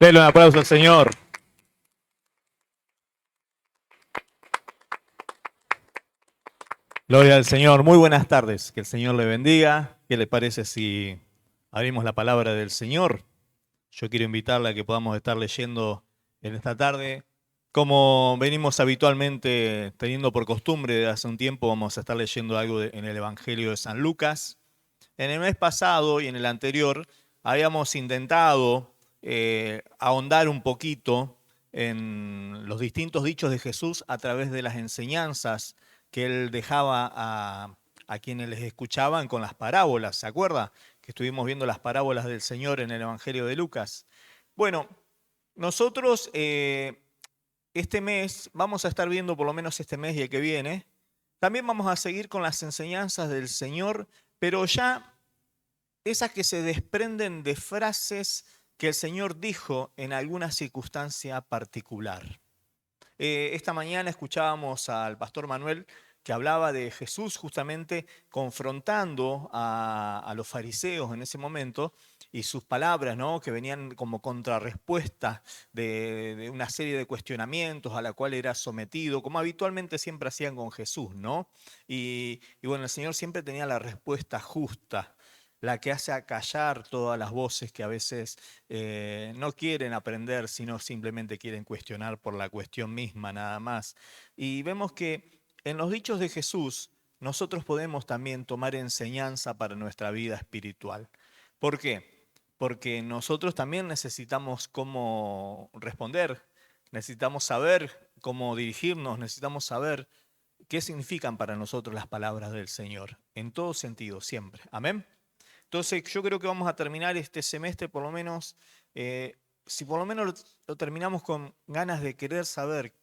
Denle un aplauso al Señor. Gloria al Señor. Muy buenas tardes. Que el Señor le bendiga. ¿Qué le parece si abrimos la palabra del Señor? Yo quiero invitarle a que podamos estar leyendo en esta tarde. Como venimos habitualmente teniendo por costumbre desde hace un tiempo, vamos a estar leyendo algo en el Evangelio de San Lucas. En el mes pasado y en el anterior habíamos intentado ahondar un poquito en los distintos dichos de Jesús a través de las enseñanzas que él dejaba a quienes les escuchaban con las parábolas. ¿Se acuerda? Que estuvimos viendo las parábolas del Señor en el Evangelio de Lucas. Bueno, nosotros este mes vamos a estar viendo, por lo menos este mes y el que viene, también vamos a seguir con las enseñanzas del Señor, pero ya esas que se desprenden de frases que el Señor dijo en alguna circunstancia particular. Esta mañana escuchábamos al pastor Manuel que hablaba de Jesús justamente confrontando a los fariseos en ese momento y sus palabras, ¿no? Que venían como contrarrespuesta de una serie de cuestionamientos a la cual era sometido, como habitualmente siempre hacían con Jesús, ¿no? Y bueno, el Señor siempre tenía la respuesta justa, la que hace acallar todas las voces que a veces no quieren aprender, sino simplemente quieren cuestionar por la cuestión misma nada más. Y vemos que en los dichos de Jesús nosotros podemos también tomar enseñanza para nuestra vida espiritual. ¿Por qué? Porque nosotros también necesitamos cómo responder, necesitamos saber cómo dirigirnos, necesitamos saber qué significan para nosotros las palabras del Señor, en todo sentido, siempre. Amén. Entonces yo creo que vamos a terminar este semestre por lo menos, si por lo menos lo terminamos con ganas de querer saber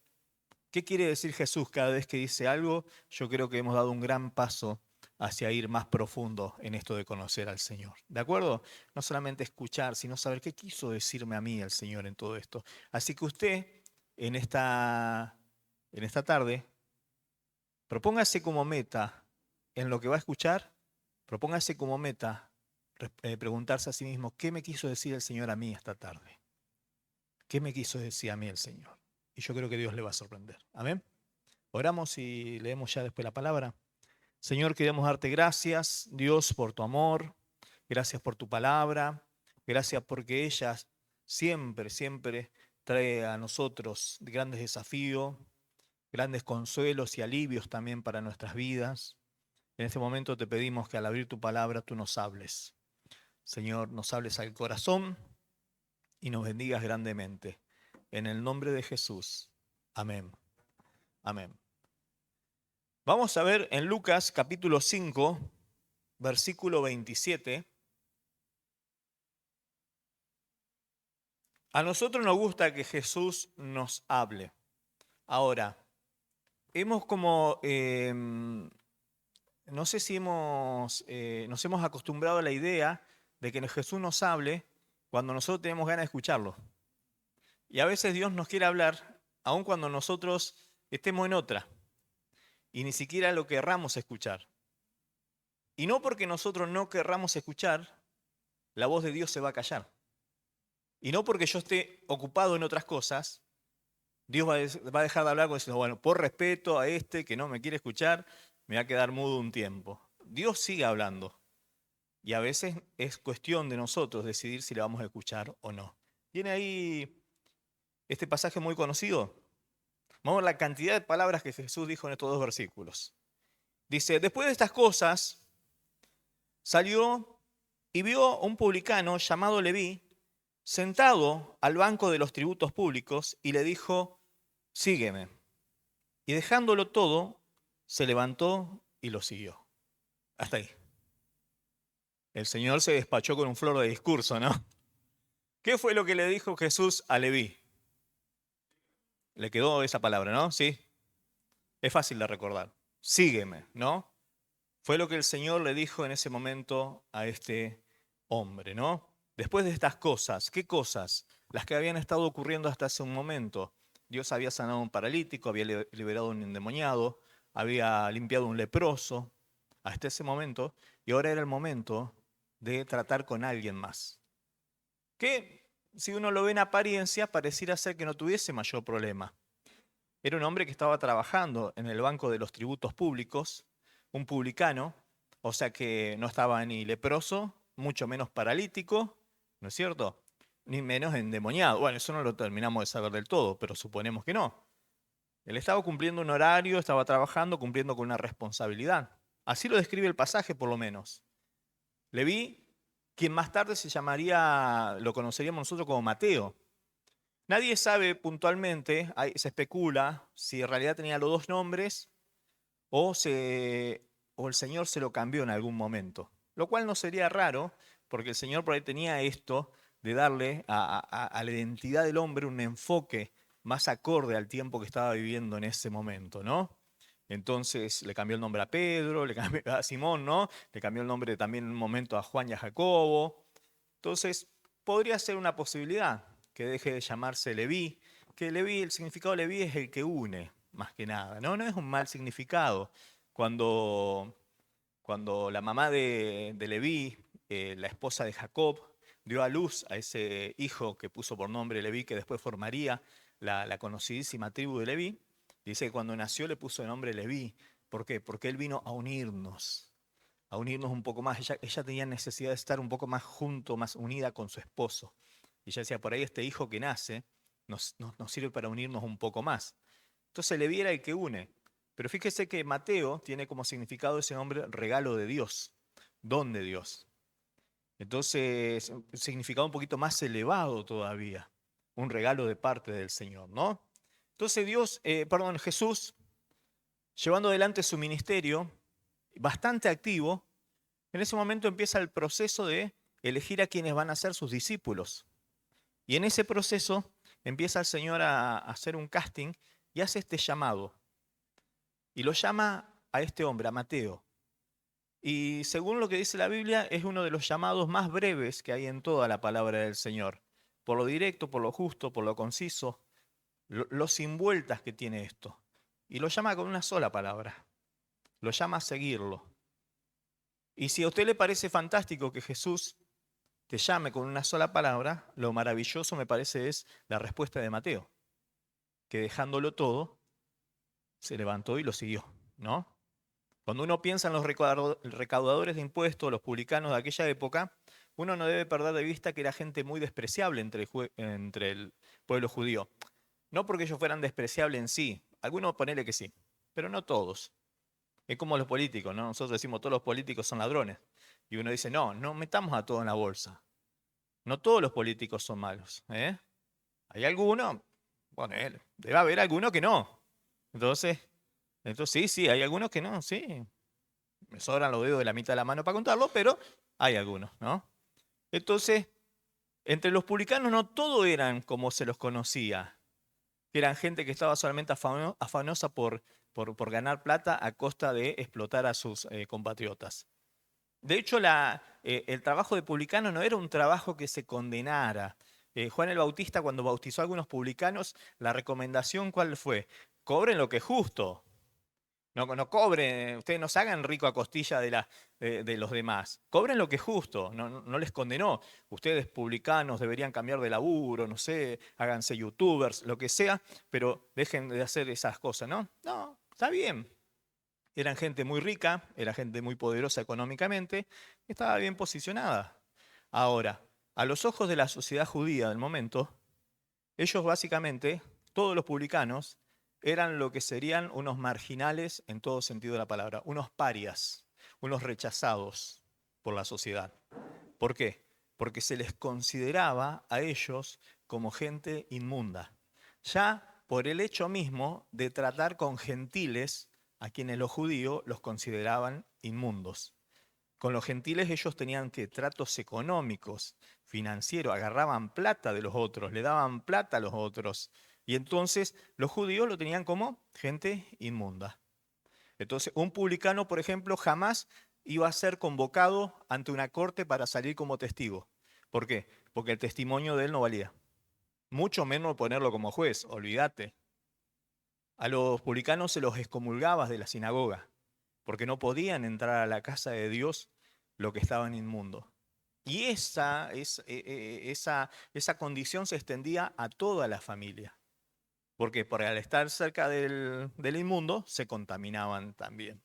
qué quiere decir Jesús cada vez que dice algo, yo creo que hemos dado un gran paso hacia ir más profundo en esto de conocer al Señor. ¿De acuerdo? No solamente escuchar, sino saber qué quiso decirme a mí el Señor en todo esto. Así que usted, en esta tarde, propóngase como meta en lo que va a escuchar, propóngase como meta preguntarse a sí mismo, ¿qué me quiso decir el Señor a mí esta tarde? ¿Qué me quiso decir a mí el Señor? Y yo creo que Dios le va a sorprender. Amén. Oramos y leemos ya después la palabra. Señor, queremos darte gracias, Dios, por tu amor, gracias por tu palabra, gracias porque ella siempre, siempre trae a nosotros grandes desafíos, grandes consuelos y alivios también para nuestras vidas. En este momento te pedimos que al abrir tu palabra tú nos hables. Señor, nos hables al corazón y nos bendigas grandemente. En el nombre de Jesús. Amén. Amén. Vamos a ver en Lucas capítulo 5, versículo 27. A nosotros nos gusta que Jesús nos hable. Ahora, hemos como, no sé si nos hemos acostumbrado a la idea de que Jesús nos hable cuando nosotros tenemos ganas de escucharlo. Y a veces Dios nos quiere hablar, aun cuando nosotros estemos en otra, y ni siquiera lo querramos escuchar. Y no porque nosotros no querramos escuchar, la voz de Dios se va a callar. Y no porque yo esté ocupado en otras cosas, Dios va a dejar de hablar diciendo, bueno, por respeto a este que no me quiere escuchar, me va a quedar mudo un tiempo. Dios sigue hablando. Y a veces es cuestión de nosotros decidir si le vamos a escuchar o no. ¿Tiene ahí este pasaje muy conocido? Vamos a ver la cantidad de palabras que Jesús dijo en estos dos versículos. Dice, después de estas cosas, salió y vio a un publicano llamado Leví sentado al banco de los tributos públicos y le dijo, sígueme. Y dejándolo todo, se levantó y lo siguió. Hasta ahí. El Señor se despachó con un flor de discurso, ¿no? ¿Qué fue lo que le dijo Jesús a Leví? Le quedó esa palabra, ¿no? Sí. Es fácil de recordar. Sígueme, ¿no? Fue lo que el Señor le dijo en ese momento a este hombre, ¿no? Después de estas cosas, ¿qué cosas? Las que habían estado ocurriendo hasta hace un momento. Dios había sanado a un paralítico, había liberado a un endemoniado, había limpiado a un leproso, hasta ese momento, y ahora era el momento de tratar con alguien más. ¿Qué? si uno lo ve en apariencia, pareciera ser que no tuviese mayor problema. Era un hombre que estaba trabajando en el banco de los tributos públicos, un publicano, o sea que no estaba ni leproso, mucho menos paralítico, ¿no es cierto? Ni menos endemoniado. Bueno, eso no lo terminamos de saber del todo, pero suponemos que no. Él estaba cumpliendo un horario, estaba trabajando, cumpliendo con una responsabilidad. Así lo describe el pasaje, por lo menos. Leví, quien más tarde se llamaría, lo conoceríamos nosotros como Mateo. Nadie sabe puntualmente, se especula si en realidad tenía los dos nombres o, o el Señor se lo cambió en algún momento. Lo cual no sería raro, porque el Señor por ahí tenía esto de darle a la identidad del hombre un enfoque más acorde al tiempo que estaba viviendo en ese momento, ¿no? Entonces le cambió el nombre a Pedro, le cambió a Simón, ¿no? Le cambió el nombre también en un momento a Juan y a Jacobo. Entonces, podría ser una posibilidad que deje de llamarse Leví, que Leví, el significado de Leví es el que une, más que nada, ¿no? No es un mal significado. Cuando, cuando la mamá de Leví, la esposa de Jacob, dio a luz a ese hijo que puso por nombre Leví, que después formaría la conocidísima tribu de Leví, dice que cuando nació le puso el nombre Leví. ¿Por qué? Porque él vino a unirnos un poco más. Ella tenía necesidad de estar un poco más junto, más unida con su esposo. Y ella decía, por ahí este hijo que nace nos sirve para unirnos un poco más. Entonces Leví era el que une. Pero fíjese que Mateo tiene como significado ese nombre regalo de Dios, don de Dios. Entonces, un significado un poquito más elevado todavía, un regalo de parte del Señor, ¿no? Entonces Jesús, llevando adelante su ministerio, bastante activo, en ese momento empieza el proceso de elegir a quienes van a ser sus discípulos. Y en ese proceso empieza el Señor a hacer un casting y hace este llamado. Y lo llama a este hombre, a Mateo. Y según lo que dice la Biblia, es uno de los llamados más breves que hay en toda la palabra del Señor. Por lo directo, por lo justo, por lo conciso, lo sin vueltas que tiene esto. Y lo llama con una sola palabra. Lo llama a seguirlo. Y si a usted le parece fantástico que Jesús te llame con una sola palabra, lo maravilloso me parece es la respuesta de Mateo, que dejándolo todo, se levantó y lo siguió, ¿no? Cuando uno piensa en los recaudadores de impuestos, los publicanos de aquella época, uno no debe perder de vista que era gente muy despreciable entre el pueblo judío. No porque ellos fueran despreciables en sí, algunos ponele que sí, pero no todos. Es como los políticos, ¿no? Nosotros decimos todos los políticos son ladrones. Y uno dice, no, no metamos a todos en la bolsa. No todos los políticos son malos, ¿eh? Hay algunos, bueno, debe haber algunos que no. Entonces, sí, sí, hay algunos que no, sí. Me sobran los dedos de la mitad de la mano para contarlo, pero hay algunos, ¿no? Entonces, entre los publicanos no todos eran como se los conocía, que eran gente que estaba solamente afanosa por ganar plata a costa de explotar a sus compatriotas. De hecho, el trabajo de publicano no era un trabajo que se condenara. Juan el Bautista, cuando bautizó a algunos publicanos, la recomendación, ¿cuál fue? Cobren lo que es justo. No, no cobren, ustedes no se hagan rico a costilla de los demás. Cobren lo que es justo, no les condenó. Ustedes publicanos deberían cambiar de laburo, no sé, háganse youtubers, lo que sea, pero dejen de hacer esas cosas, ¿no? No, está bien. Eran gente muy rica, era gente muy poderosa económicamente, estaba bien posicionada. Ahora, a los ojos de la sociedad judía del momento, ellos básicamente, todos los publicanos, eran lo que serían unos marginales en todo sentido de la palabra, unos parias, unos rechazados por la sociedad. ¿Por qué? Porque se les consideraba a ellos como gente inmunda. Ya por el hecho mismo de tratar con gentiles a quienes los judíos los consideraban inmundos. Con los gentiles ellos tenían que tratos económicos, financieros, agarraban plata de los otros, le daban plata a los otros. Y entonces los judíos lo tenían como gente inmunda. Entonces un publicano, por ejemplo, jamás iba a ser convocado ante una corte para salir como testigo. ¿Por qué? Porque el testimonio de él no valía. Mucho menos ponerlo como juez, olvídate. A los publicanos se los excomulgaba de la sinagoga, porque no podían entrar a la casa de Dios lo que estaban inmundos. Y esa condición se extendía a toda la familia. Porque por al estar cerca del inmundo, se contaminaban también.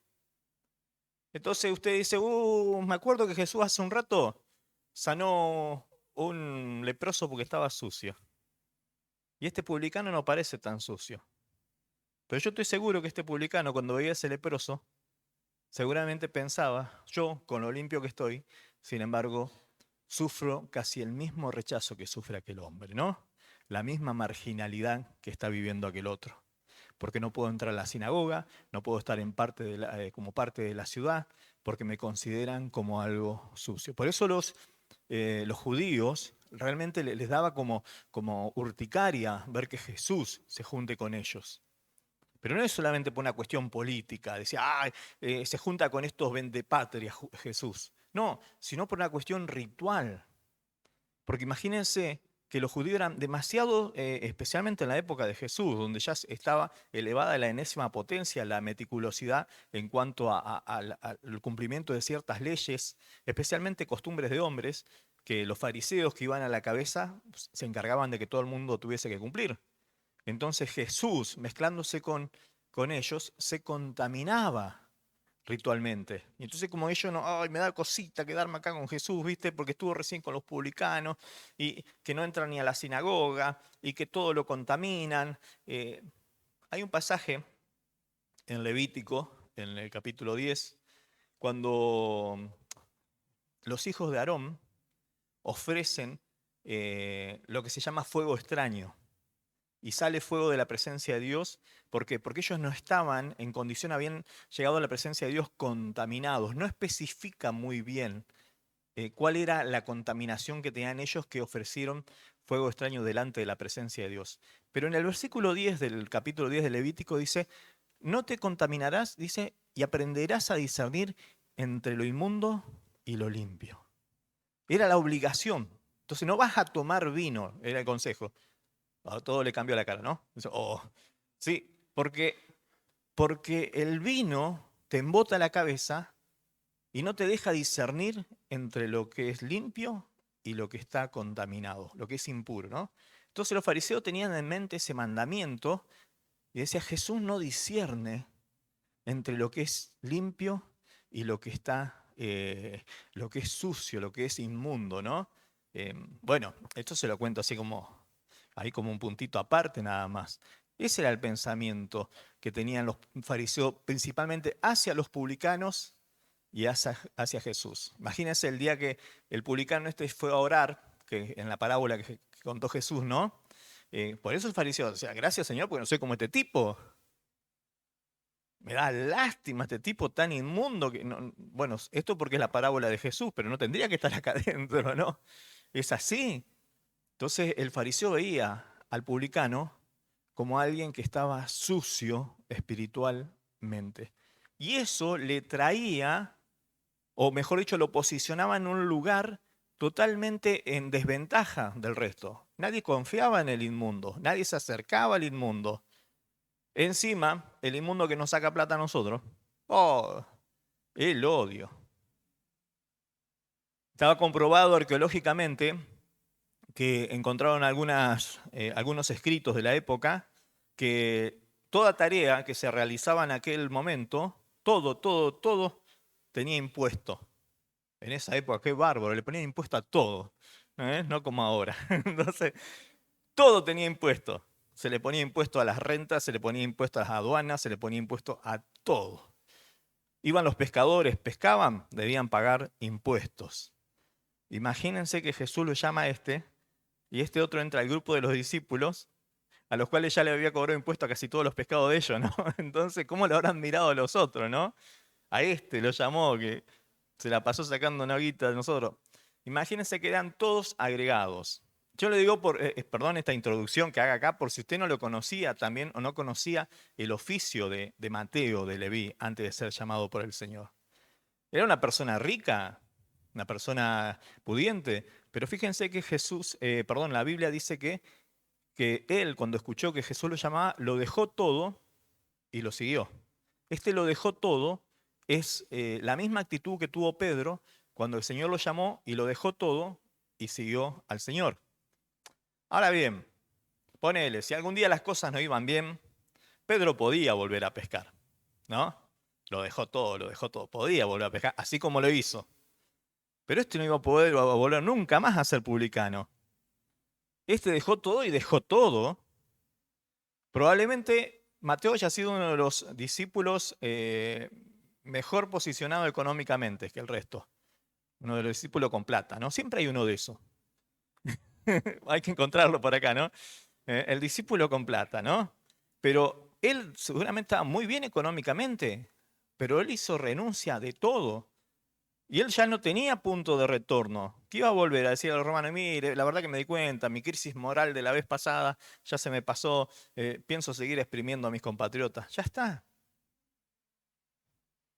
Entonces usted dice, me acuerdo que Jesús hace un rato sanó un leproso porque estaba sucio. Y este publicano no parece tan sucio. Pero yo estoy seguro que este publicano, cuando veía a ese leproso, seguramente pensaba, yo, con lo limpio que estoy, sin embargo, sufro casi el mismo rechazo que sufre aquel hombre, ¿no? La misma marginalidad que está viviendo aquel otro. Porque no puedo entrar a la sinagoga, no puedo estar como parte de la ciudad, porque me consideran como algo sucio. Por eso los judíos realmente les daba como urticaria ver que Jesús se junte con ellos. Pero no es solamente por una cuestión política, decía, se junta con estos vendepatrias Jesús. No, sino por una cuestión ritual. Porque imagínense que los judíos eran demasiado, especialmente en la época de Jesús, donde ya estaba elevada la enésima potencia, la meticulosidad en cuanto al cumplimiento de ciertas leyes, especialmente costumbres de hombres, que los fariseos que iban a la cabeza se encargaban de que todo el mundo tuviese que cumplir. Entonces Jesús, mezclándose con ellos, se contaminaba ritualmente. Y entonces como ellos no, ay, me da cosita quedarme acá con Jesús, ¿viste? Porque estuvo recién con los publicanos y que no entran ni a la sinagoga y que todo lo contaminan. Hay un pasaje en Levítico, en el capítulo 10, cuando los hijos de Aarón ofrecen lo que se llama fuego extraño. Y sale fuego de la presencia de Dios. ¿Por qué? Porque ellos no estaban en condición, habían llegado a la presencia de Dios contaminados. No especifica muy bien cuál era la contaminación que tenían ellos que ofrecieron fuego extraño delante de la presencia de Dios. Pero en el versículo 10 del capítulo 10 de Levítico dice, no te contaminarás, dice, y aprenderás a discernir entre lo inmundo y lo limpio. Era la obligación. Entonces no vas a tomar vino, era el consejo. A todo le cambió la cara, ¿no? Dice, oh, sí, porque el vino te embota la cabeza y no te deja discernir entre lo que es limpio y lo que está contaminado, lo que es impuro, ¿no? Entonces los fariseos tenían en mente ese mandamiento y decía, Jesús no discierne entre lo que es limpio y lo que es sucio, lo que es inmundo, ¿no? Bueno, esto se lo cuento así como, ahí como un puntito aparte nada más. Ese era el pensamiento que tenían los fariseos, principalmente hacia los publicanos y hacia Jesús. Imagínense el día que el publicano este fue a orar, que en la parábola que contó Jesús, ¿no? Por eso el fariseo decía, gracias Señor, porque no soy como este tipo. Me da lástima este tipo tan inmundo que bueno, esto porque es la parábola de Jesús, pero no tendría que estar acá adentro, ¿no? Es así. Entonces el fariseo veía al publicano como alguien que estaba sucio espiritualmente. Y eso le traía, o mejor dicho, lo posicionaba en un lugar totalmente en desventaja del resto. Nadie confiaba en el inmundo, nadie se acercaba al inmundo. Encima, el inmundo que nos saca plata a nosotros, oh, el odio. Estaba comprobado arqueológicamente que encontraron algunos escritos de la época que toda tarea que se realizaba en aquel momento, todo tenía impuesto. En esa época, qué bárbaro, le ponían impuesto a todo, no como ahora. Entonces, todo tenía impuesto. Se le ponía impuesto a las rentas, se le ponía impuesto a las aduanas, se le ponía impuesto a todo. Iban los pescadores, pescaban, debían pagar impuestos. Imagínense que Jesús lo llama a este, y este otro entra al grupo de los discípulos, a los cuales ya le había cobrado impuesto a casi todos los pescados de ellos, ¿no? Entonces, ¿cómo lo habrán mirado a los otros, no? A este lo llamó, que se la pasó sacando una guita de nosotros. Imagínense que eran todos agregados. Yo le digo, perdón esta introducción que haga acá, por si usted no lo conocía también o no conocía el oficio de Mateo, de Leví, antes de ser llamado por el Señor. Era una persona rica, una persona pudiente, pero fíjense que la Biblia dice que él, cuando escuchó que Jesús lo llamaba, lo dejó todo y lo siguió. Este lo dejó todo es la misma actitud que tuvo Pedro cuando el Señor lo llamó y lo dejó todo y siguió al Señor. Ahora bien, ponele, si algún día las cosas no iban bien, Pedro podía volver a pescar, ¿no? Lo dejó todo, podía volver a pescar, así como lo hizo. Pero este no iba a poder volver nunca más a ser publicano. Este dejó todo y dejó todo. Probablemente Mateo haya sido uno de los discípulos mejor posicionado económicamente que el resto. Uno de los discípulos con plata, ¿no? Siempre hay uno de esos. Hay que encontrarlo por acá, ¿no? El discípulo con plata, ¿no? Pero él seguramente estaba muy bien económicamente, pero él hizo renuncia de todo. Y él ya no tenía punto de retorno. ¿Qué iba a volver a decir a los romanos? Mire, la verdad que me di cuenta, mi crisis moral de la vez pasada ya se me pasó, pienso seguir exprimiendo a mis compatriotas. Ya está.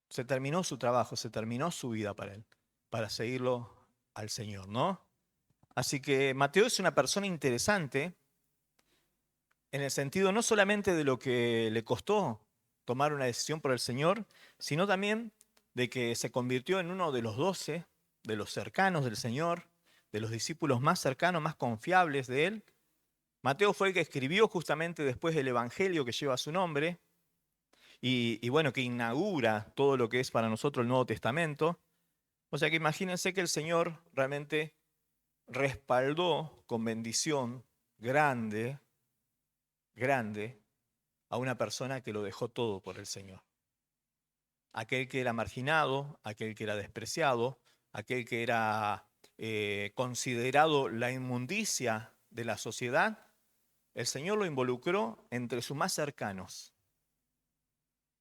Se terminó su trabajo, se terminó su vida para él, para seguirlo al Señor, ¿no? Así que Mateo es una persona interesante en el sentido no solamente de lo que le costó tomar una decisión por el Señor, sino también de que se convirtió en uno de los 12, de los cercanos del Señor, de los discípulos más cercanos, más confiables de él. Mateo fue el que escribió justamente después el Evangelio que lleva su nombre y bueno, que inaugura todo lo que es para nosotros el Nuevo Testamento. O sea que imagínense que el Señor realmente respaldó con bendición grande, grande, a una persona que lo dejó todo por el Señor. Aquel que era marginado, aquel que era despreciado, aquel que era considerado la inmundicia de la sociedad, el Señor lo involucró entre sus más cercanos.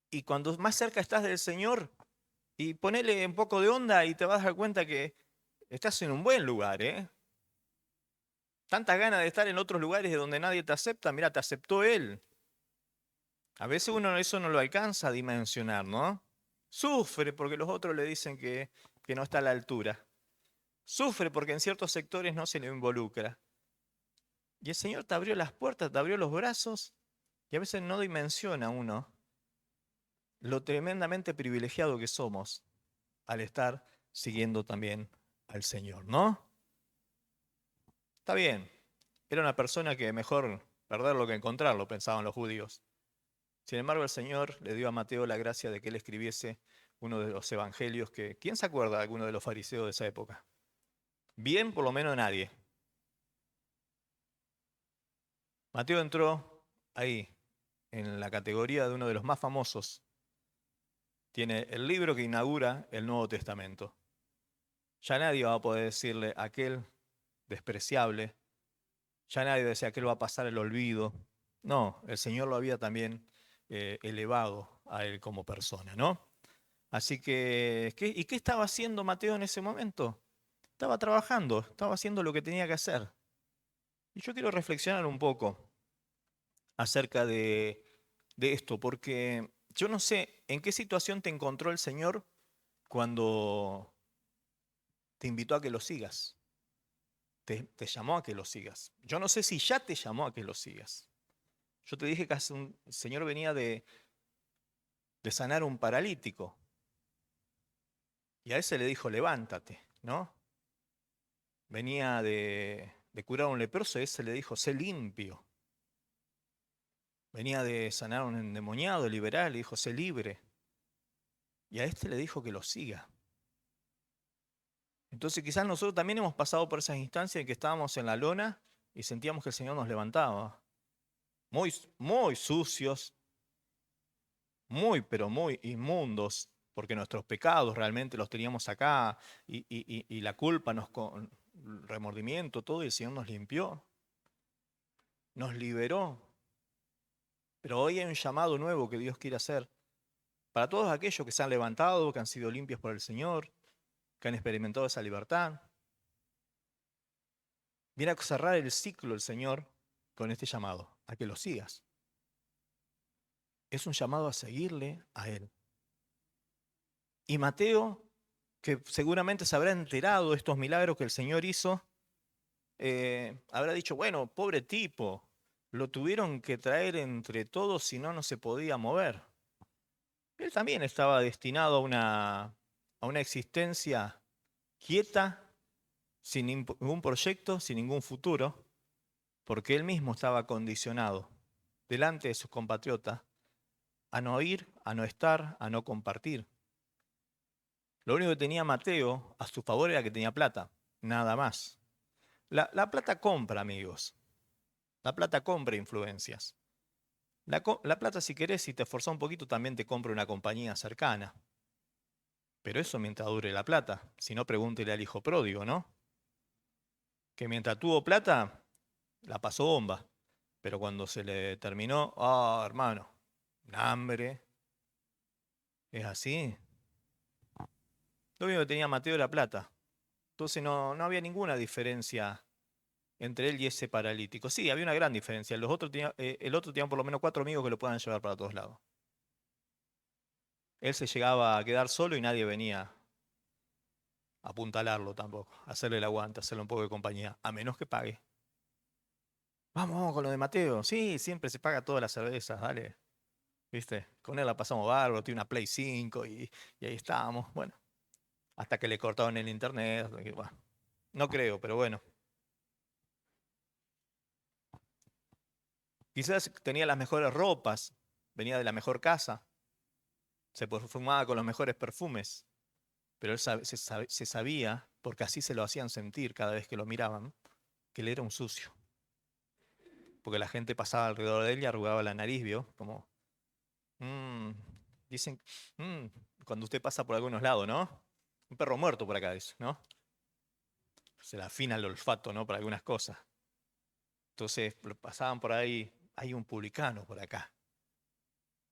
Y cuando más cerca estás del Señor, y ponele un poco de onda y te vas a dar cuenta que estás en un buen lugar, ¿eh? Tantas ganas de estar en otros lugares de donde nadie te acepta, mira, te aceptó Él. A veces uno eso no lo alcanza a dimensionar, ¿no? Sufre porque los otros le dicen que no está a la altura. Sufre porque en ciertos sectores no se le involucra. Y el Señor te abrió las puertas, te abrió los brazos y a veces no dimensiona uno lo tremendamente privilegiado que somos al estar siguiendo también al Señor, ¿no? Está bien, era una persona que mejor perderlo que encontrarlo, pensaban los judíos. Sin embargo, el Señor le dio a Mateo la gracia de que él escribiese uno de los evangelios que... ¿Quién se acuerda de alguno de los fariseos de esa época? Bien, por lo menos nadie. Mateo entró ahí, en la categoría de uno de los más famosos. Tiene el libro que inaugura el Nuevo Testamento. Ya nadie va a poder decirle aquel despreciable, ya nadie decía aquel va a pasar el olvido. No, el Señor lo había también elevado a él como persona, ¿no? Así que, ¿y qué estaba haciendo Mateo en ese momento? Estaba trabajando, estaba haciendo lo que tenía que hacer. Y yo quiero reflexionar un poco acerca de esto, porque yo no sé en qué situación te encontró el Señor cuando te invitó a que lo sigas, te llamó a que lo sigas. Yo no sé si ya te llamó a que lo sigas. Yo te dije que el Señor venía de sanar un paralítico y a ese le dijo, levántate, ¿no? Venía de curar a un leproso y a ese le dijo, sé limpio. Venía de sanar a un endemoniado, liberar, le dijo, sé libre. Y a este le dijo que lo siga. Entonces quizás nosotros también hemos pasado por esas instancias en que estábamos en la lona y sentíamos que el Señor nos levantaba. Muy, muy sucios, muy, pero muy inmundos, porque nuestros pecados realmente los teníamos acá y la culpa, el remordimiento, todo, y el Señor nos limpió, nos liberó. Pero hoy hay un llamado nuevo que Dios quiere hacer para todos aquellos que se han levantado, que han sido limpios por el Señor, que han experimentado esa libertad. Viene a cerrar el ciclo el Señor con este llamado, a que lo sigas. Es un llamado a seguirle a Él. Y Mateo, que seguramente se habrá enterado de estos milagros que el Señor hizo, habrá dicho, bueno, pobre tipo, lo tuvieron que traer entre todos, si no, no se podía mover. Él también estaba destinado a una existencia quieta, sin ningún proyecto, sin ningún futuro, porque él mismo estaba condicionado delante de sus compatriotas a no ir, a no estar, a no compartir. Lo único que tenía Mateo a su favor era que tenía plata, nada más. La plata compra, amigos. La plata compra influencias. La plata, si querés, si te esforzás un poquito, también te compra una compañía cercana. Pero eso mientras dure la plata. Si no, pregúntele al hijo pródigo, ¿no? Que mientras tuvo plata, la pasó bomba. Pero cuando se le terminó, hermano, un hambre. ¿Es así? Lo único que tenía Mateo era plata. Entonces no había ninguna diferencia entre él y ese paralítico. Sí, había una gran diferencia. El otro tenía por lo menos 4 amigos que lo puedan llevar para todos lados. Él se llegaba a quedar solo y nadie venía a apuntalarlo tampoco, a hacerle el aguante, a hacerle un poco de compañía, a menos que pague. Vamos con lo de Mateo. Sí, siempre se paga todas las cervezas, dale. ¿Viste? Con él la pasamos bárbaro, tiene una Play 5 y ahí estábamos. Bueno, hasta que le cortaron el internet. Bueno, no creo, pero bueno. Quizás tenía las mejores ropas, venía de la mejor casa, se perfumaba con los mejores perfumes, pero él se sabía, porque así se lo hacían sentir cada vez que lo miraban, que él era un sucio. Porque la gente pasaba alrededor de él y arrugaba la nariz, ¿vio? Como, "Mm", dicen, "Mm", cuando usted pasa por algunos lados, ¿no? Un perro muerto por acá, dice, ¿no? Se le afina el olfato, ¿no? Para algunas cosas. Entonces pasaban por ahí, hay un publicano por acá.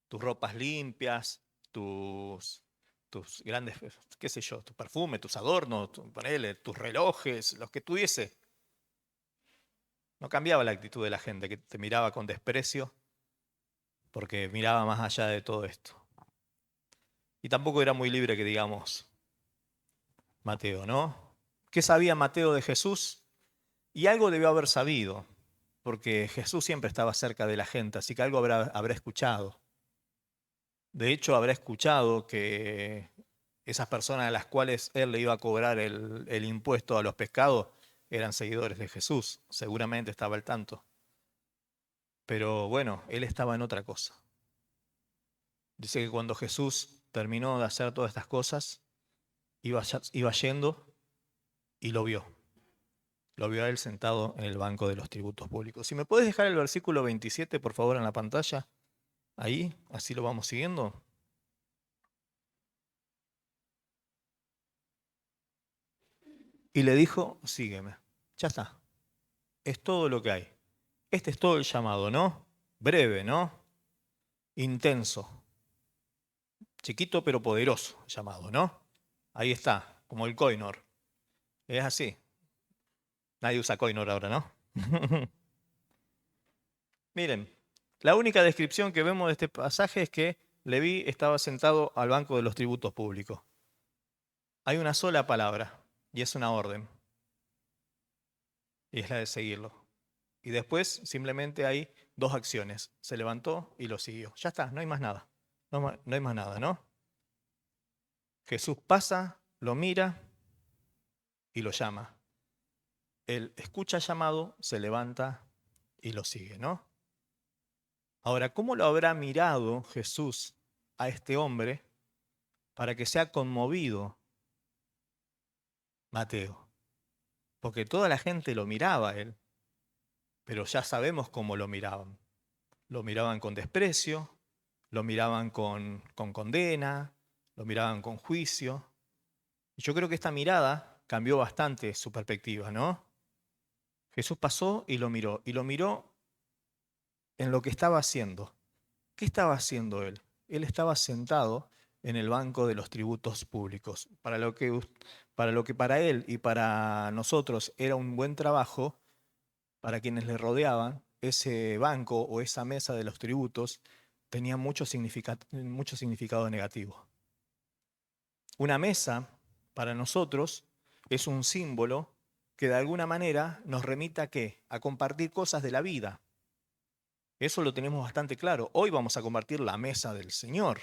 Tus ropas limpias, tus grandes, qué sé yo, tu perfume, tus adornos, ponele, tus relojes, los que tuviese. No cambiaba la actitud de la gente que te miraba con desprecio porque miraba más allá de todo esto. Y tampoco era muy libre que digamos Mateo, ¿no? ¿Qué sabía Mateo de Jesús? Y algo debió haber sabido, porque Jesús siempre estaba cerca de la gente, así que algo habrá escuchado. De hecho, habrá escuchado que esas personas a las cuales él le iba a cobrar el impuesto a los pescados eran seguidores de Jesús. Seguramente estaba al tanto. Pero bueno, él estaba en otra cosa. Dice que cuando Jesús terminó de hacer todas estas cosas, iba yendo y lo vio. Lo vio a él sentado en el banco de los tributos públicos. Si me puedes dejar el versículo 27, por favor, en la pantalla, ahí, así lo vamos siguiendo. Y le dijo, sígueme. Ya está. Es todo lo que hay. Este es todo el llamado, ¿no? Breve, ¿no? Intenso. Chiquito pero poderoso llamado, ¿no? Ahí está, como el Coinor. Es así. Nadie usa Coinor ahora, ¿no? Miren, la única descripción que vemos de este pasaje es que Leví estaba sentado al banco de los tributos públicos. Hay una sola palabra y es una orden. Y es la de seguirlo. Y después simplemente hay dos acciones. Se levantó y lo siguió. Ya está, no hay más nada. No hay más nada, ¿no? Jesús pasa, lo mira y lo llama. Él escucha el llamado, se levanta y lo sigue, ¿no? Ahora, ¿cómo lo habrá mirado Jesús a este hombre para que sea conmovido Mateo? Porque toda la gente lo miraba a él, pero ya sabemos cómo lo miraban. Lo miraban con desprecio, lo miraban con condena, lo miraban con juicio. Y yo creo que esta mirada cambió bastante su perspectiva, ¿no? Jesús pasó y lo miró en lo que estaba haciendo. ¿Qué estaba haciendo él? Él estaba sentado en el banco de los tributos públicos. Para lo que para él y para nosotros era un buen trabajo, para quienes le rodeaban, ese banco o esa mesa de los tributos tenía mucho significado negativo. Una mesa, para nosotros, es un símbolo que de alguna manera nos remita ¿a qué? A compartir cosas de la vida. Eso lo tenemos bastante claro. Hoy vamos a compartir la mesa del Señor.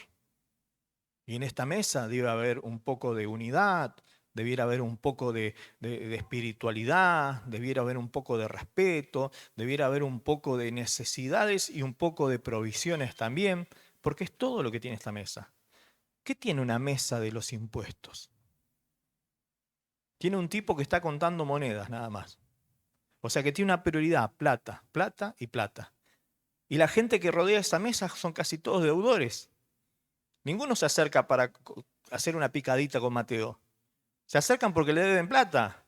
Y en esta mesa debe haber un poco de unidad, debiera haber un poco de espiritualidad, debiera haber un poco de respeto, debiera haber un poco de necesidades y un poco de provisiones también, porque es todo lo que tiene esta mesa. ¿Qué tiene una mesa de los impuestos? Tiene un tipo que está contando monedas nada más. O sea que tiene una prioridad, plata, plata y plata. Y la gente que rodea esa mesa son casi todos deudores. Ninguno se acerca para hacer una picadita con Mateo. Se acercan porque le deben plata.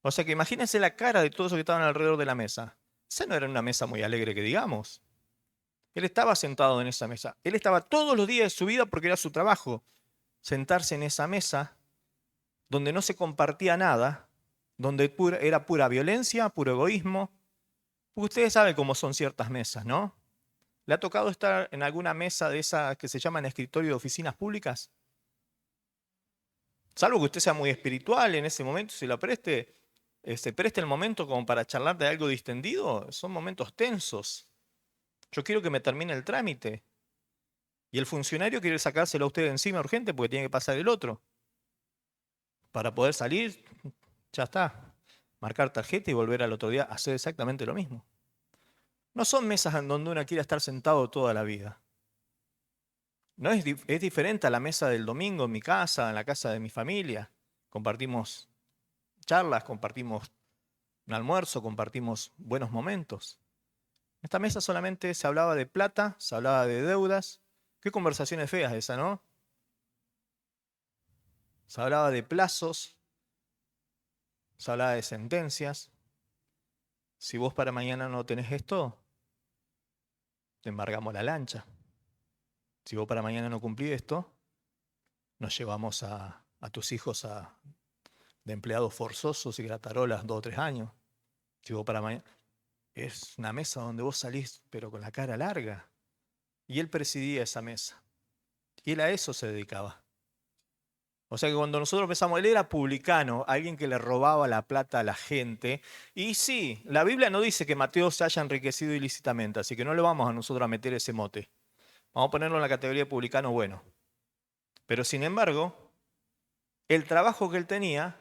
O sea que imagínense la cara de todos los que estaban alrededor de la mesa. Esa no era una mesa muy alegre que digamos. Él estaba sentado en esa mesa. Él estaba todos los días de su vida porque era su trabajo. Sentarse en esa mesa donde no se compartía nada, donde era pura violencia, puro egoísmo. Porque ustedes saben cómo son ciertas mesas, ¿no? ¿Le ha tocado estar en alguna mesa de esas que se llaman escritorio de oficinas públicas? Salvo que usted sea muy espiritual en ese momento, si se preste el momento como para charlar de algo distendido, son momentos tensos. Yo quiero que me termine el trámite. Y el funcionario quiere sacárselo a usted de encima urgente porque tiene que pasar el otro. Para poder salir, ya está. Marcar tarjeta y volver al otro día a hacer exactamente lo mismo. No son mesas en donde uno quiere estar sentado toda la vida. No es diferente a la mesa del domingo en mi casa, en la casa de mi familia. Compartimos charlas, compartimos un almuerzo, compartimos buenos momentos. En esta mesa solamente se hablaba de plata, se hablaba de deudas. Qué conversaciones feas esa, ¿no? Se hablaba de plazos, se hablaba de sentencias. Si vos para mañana no tenés esto, te embargamos la lancha. Si vos para mañana no cumplís esto, nos llevamos a tus hijos de empleados forzosos y gratarolas 2 o 3 años. Si vos para mañana... Es una mesa donde vos salís, pero con la cara larga. Y él presidía esa mesa. Y él a eso se dedicaba. O sea que cuando nosotros pensamos, él era publicano, alguien que le robaba la plata a la gente. Y sí, la Biblia no dice que Mateo se haya enriquecido ilícitamente, así que no le vamos a nosotros a meter ese mote. Vamos a ponerlo en la categoría de publicano bueno. Pero sin embargo, el trabajo que él tenía,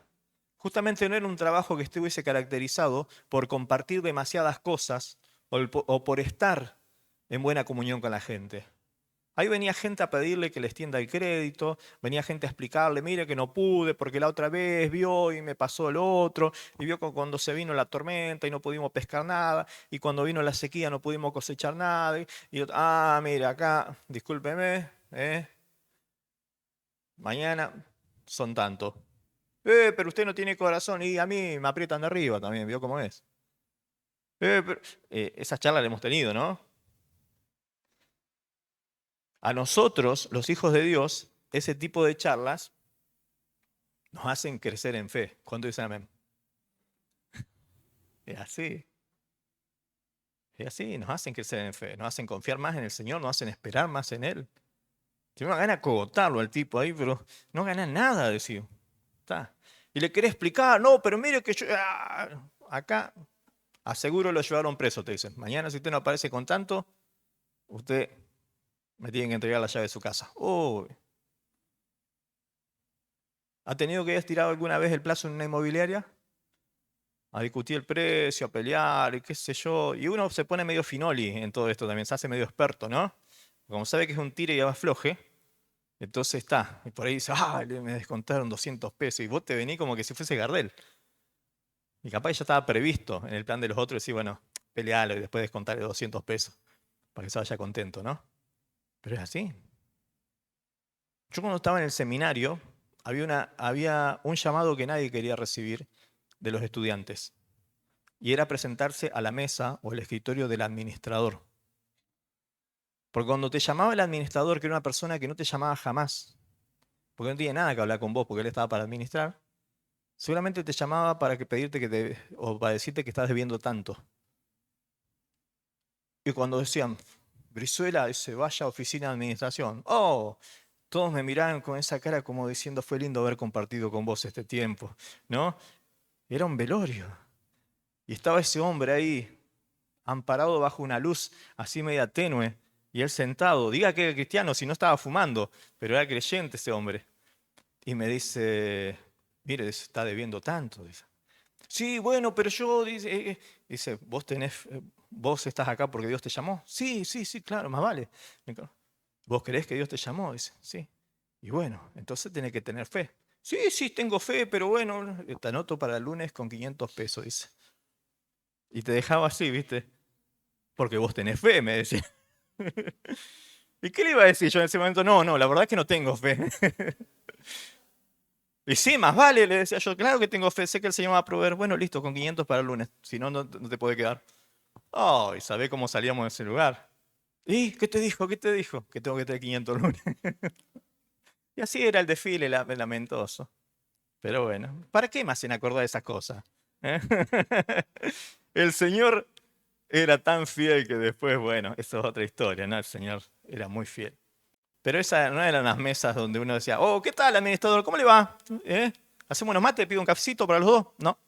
justamente no era un trabajo que estuviese caracterizado por compartir demasiadas cosas o por estar en buena comunión con la gente. Ahí venía gente a pedirle que le extienda el crédito, venía gente a explicarle, mire que no pude porque la otra vez vio y me pasó el otro, y vio que cuando se vino la tormenta y no pudimos pescar nada, y cuando vino la sequía no pudimos cosechar nada, mire acá, discúlpeme, mañana son tantos. Pero usted no tiene corazón y a mí me aprietan de arriba también, ¿vio cómo es? Esas charlas las hemos tenido, ¿no? A nosotros, los hijos de Dios, ese tipo de charlas nos hacen crecer en fe. ¿Cuándo dicen amén? Es así, es así, nos hacen crecer en fe, nos hacen confiar más en el Señor, nos hacen esperar más en Él. Tiene una gana de cogotarlo al tipo ahí, pero no gana nada, decir. Está. Y le querés explicar, no, pero mire que yo... acá, aseguro lo llevaron preso, te dicen. Mañana si usted no aparece con tanto, usted me tiene que entregar la llave de su casa. Uy. ¿Ha tenido que estirado alguna vez el plazo en una inmobiliaria? A discutir el precio, a pelear, y qué sé yo. Y uno se pone medio finoli en todo esto también, se hace medio experto, ¿no? Como sabe que es un tire y afloje, entonces está. Y por ahí dice, me descontaron 200 pesos. Y vos te venís como que si fuese Gardel. Y capaz ya estaba previsto en el plan de los otros decir, bueno, pelealo y después descontarle 200 pesos para que se vaya contento, ¿no? Pero es así. Yo cuando estaba en el seminario, había un llamado que nadie quería recibir de los estudiantes. Y era presentarse a la mesa o el escritorio del administrador. Porque cuando te llamaba el administrador, que era una persona que no te llamaba jamás, porque no tiene nada que hablar con vos, porque él estaba para administrar, seguramente te llamaba para pedirte o para decirte que estás debiendo tanto. Y cuando decían, Brizuela, se vaya a oficina de administración, todos me miraban con esa cara como diciendo, fue lindo haber compartido con vos este tiempo, ¿no? Era un velorio. Y estaba ese hombre ahí, amparado bajo una luz así media tenue, y él sentado. Diga que era cristiano si no estaba fumando, pero era creyente ese hombre. Y me dice, mire, está debiendo tanto. Dice. Sí, bueno, pero yo, dice, vos estás acá porque Dios te llamó. Sí, sí, sí, claro, más vale. ¿Vos creés que Dios te llamó? Dice, sí. Y bueno, entonces tenés que tener fe. Sí, sí, tengo fe, pero bueno, te anoto para el lunes con 500 pesos, dice. Y te dejaba así, ¿viste? Porque vos tenés fe, me decía. ¿Y qué le iba a decir yo en ese momento? No, no, la verdad es que no tengo fe. Y sí, más vale, le decía yo, claro que tengo fe, sé que el Señor va a proveer. Bueno, listo, con 500 para el lunes, si no, no te puede quedar. Oh, y sabés cómo salíamos de ese lugar. ¿Y qué te dijo? ¿Qué te dijo? Que tengo que tener 500 el lunes. Y así era el desfile lamentoso. Pero bueno, ¿para qué más se acordar de esas cosas? ¿Eh? El Señor era tan fiel que después, bueno, eso es otra historia, ¿no? El Señor era muy fiel. Pero esas no eran las mesas donde uno decía, oh, ¿qué tal, administrador? ¿Cómo le va? ¿Eh? ¿Hacemos unos mates? ¿Pido un cafecito para los dos? No.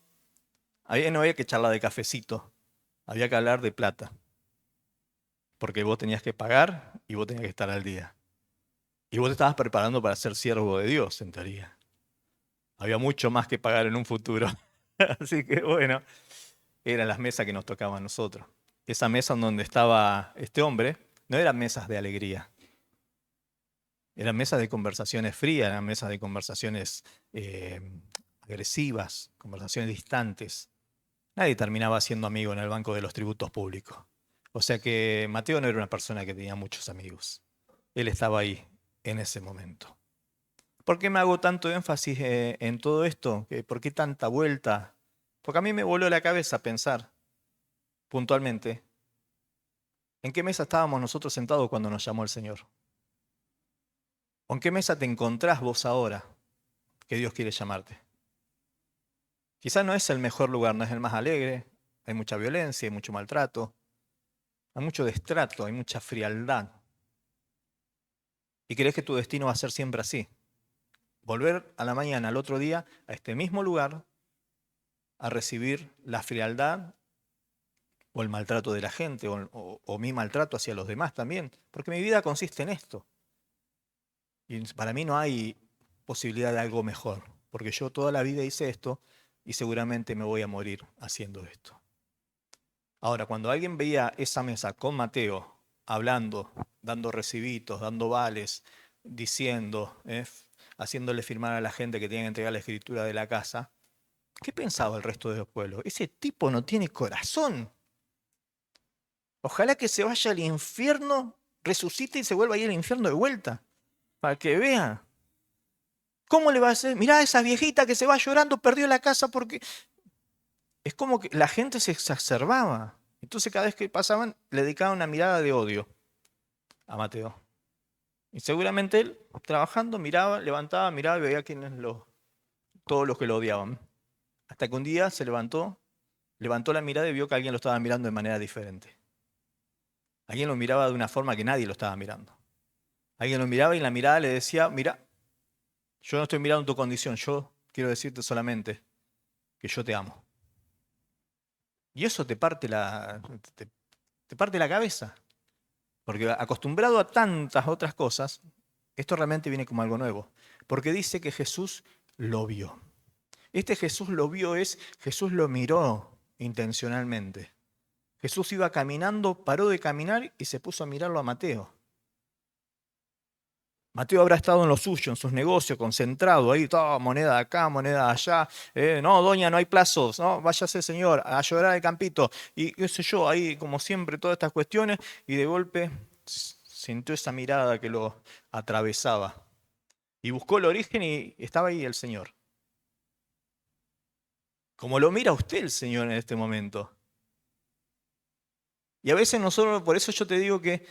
Ahí no había que charlar de cafecito. Había que hablar de plata. Porque vos tenías que pagar y vos tenías que estar al día. Y vos te estabas preparando para ser siervo de Dios, en teoría. Había mucho más que pagar en un futuro. Así que bueno, eran las mesas que nos tocaban a nosotros. Esa mesa en donde estaba este hombre no eran mesas de alegría. Eran mesas de conversaciones frías, eran mesas de conversaciones eh, agresivas, conversaciones distantes. Nadie terminaba siendo amigo en el banco de los tributos públicos. O sea que Mateo no era una persona que tenía muchos amigos. Él estaba ahí en ese momento. ¿Por qué me hago tanto énfasis en todo esto? ¿Por qué tanta vuelta? Porque a mí me voló la cabeza pensar puntualmente en qué mesa estábamos nosotros sentados cuando nos llamó el Señor. ¿O en qué mesa te encontrás vos ahora que Dios quiere llamarte? Quizás no es el mejor lugar, no es el más alegre, hay mucha violencia, hay mucho maltrato, hay mucho destrato, hay mucha frialdad. Y crees que tu destino va a ser siempre así. Volver a la mañana, al otro día, a este mismo lugar, a recibir la frialdad o el maltrato de la gente, o mi maltrato hacia los demás también. Porque mi vida consiste en esto. Y para mí no hay posibilidad de algo mejor. Porque yo toda la vida hice esto y seguramente me voy a morir haciendo esto. Ahora, cuando alguien veía esa mesa con Mateo, hablando, dando recibitos, dando vales, diciendo, haciéndole firmar a la gente que tenía que entregar la escritura de la casa, ¿qué pensaba el resto del pueblo? Ese tipo no tiene corazón. Ojalá que se vaya al infierno, resucite y se vuelva a ir al infierno de vuelta, para que vean. ¿Cómo le va a hacer? Mirá, esa viejita que se va llorando perdió la casa porque... Es como que la gente se exacerbaba. Entonces cada vez que pasaban le dedicaban una mirada de odio a Mateo. Y seguramente él, trabajando, miraba, levantaba, miraba y veía todos los que lo odiaban. Hasta que un día se levantó la mirada y vio que alguien lo estaba mirando de manera diferente. Alguien lo miraba de una forma que nadie lo estaba mirando. Alguien lo miraba y en la mirada le decía, mira, yo no estoy mirando tu condición, yo quiero decirte solamente que yo te amo. Y eso te parte la cabeza. Porque acostumbrado a tantas otras cosas, esto realmente viene como algo nuevo. Porque dice que Jesús lo vio. Este Jesús lo vio Jesús lo miró intencionalmente. Jesús iba caminando, paró de caminar y se puso a mirarlo a Mateo. Mateo habrá estado en lo suyo, en sus negocios, concentrado ahí, toda moneda de acá, moneda de allá. No, doña, no hay plazos, no, váyase, señor, a llorar al campito. Y qué sé yo, ahí como siempre todas estas cuestiones, y de golpe sintió esa mirada que lo atravesaba. Y buscó el origen y estaba ahí el Señor. Como lo mira usted el Señor en este momento. Y a veces nosotros, por eso yo te digo que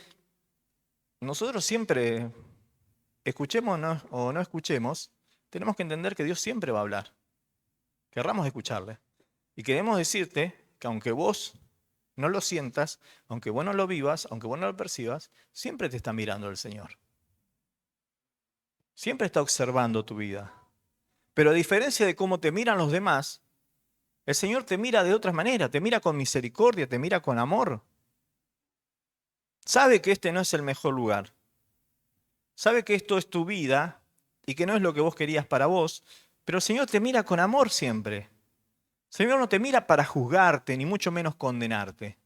nosotros siempre, escuchemos o no escuchemos, tenemos que entender que Dios siempre va a hablar. Querramos escucharle. Y queremos decirte que aunque vos no lo sientas, aunque vos no lo vivas, aunque vos no lo percibas, siempre te está mirando el Señor. Siempre está observando tu vida. Pero a diferencia de cómo te miran los demás, el Señor te mira de otra manera, te mira con misericordia, te mira con amor. Sabe que este no es el mejor lugar. Sabe que esto es tu vida y que no es lo que vos querías para vos, pero el Señor te mira con amor siempre. El Señor no te mira para juzgarte, ni mucho menos condenarte.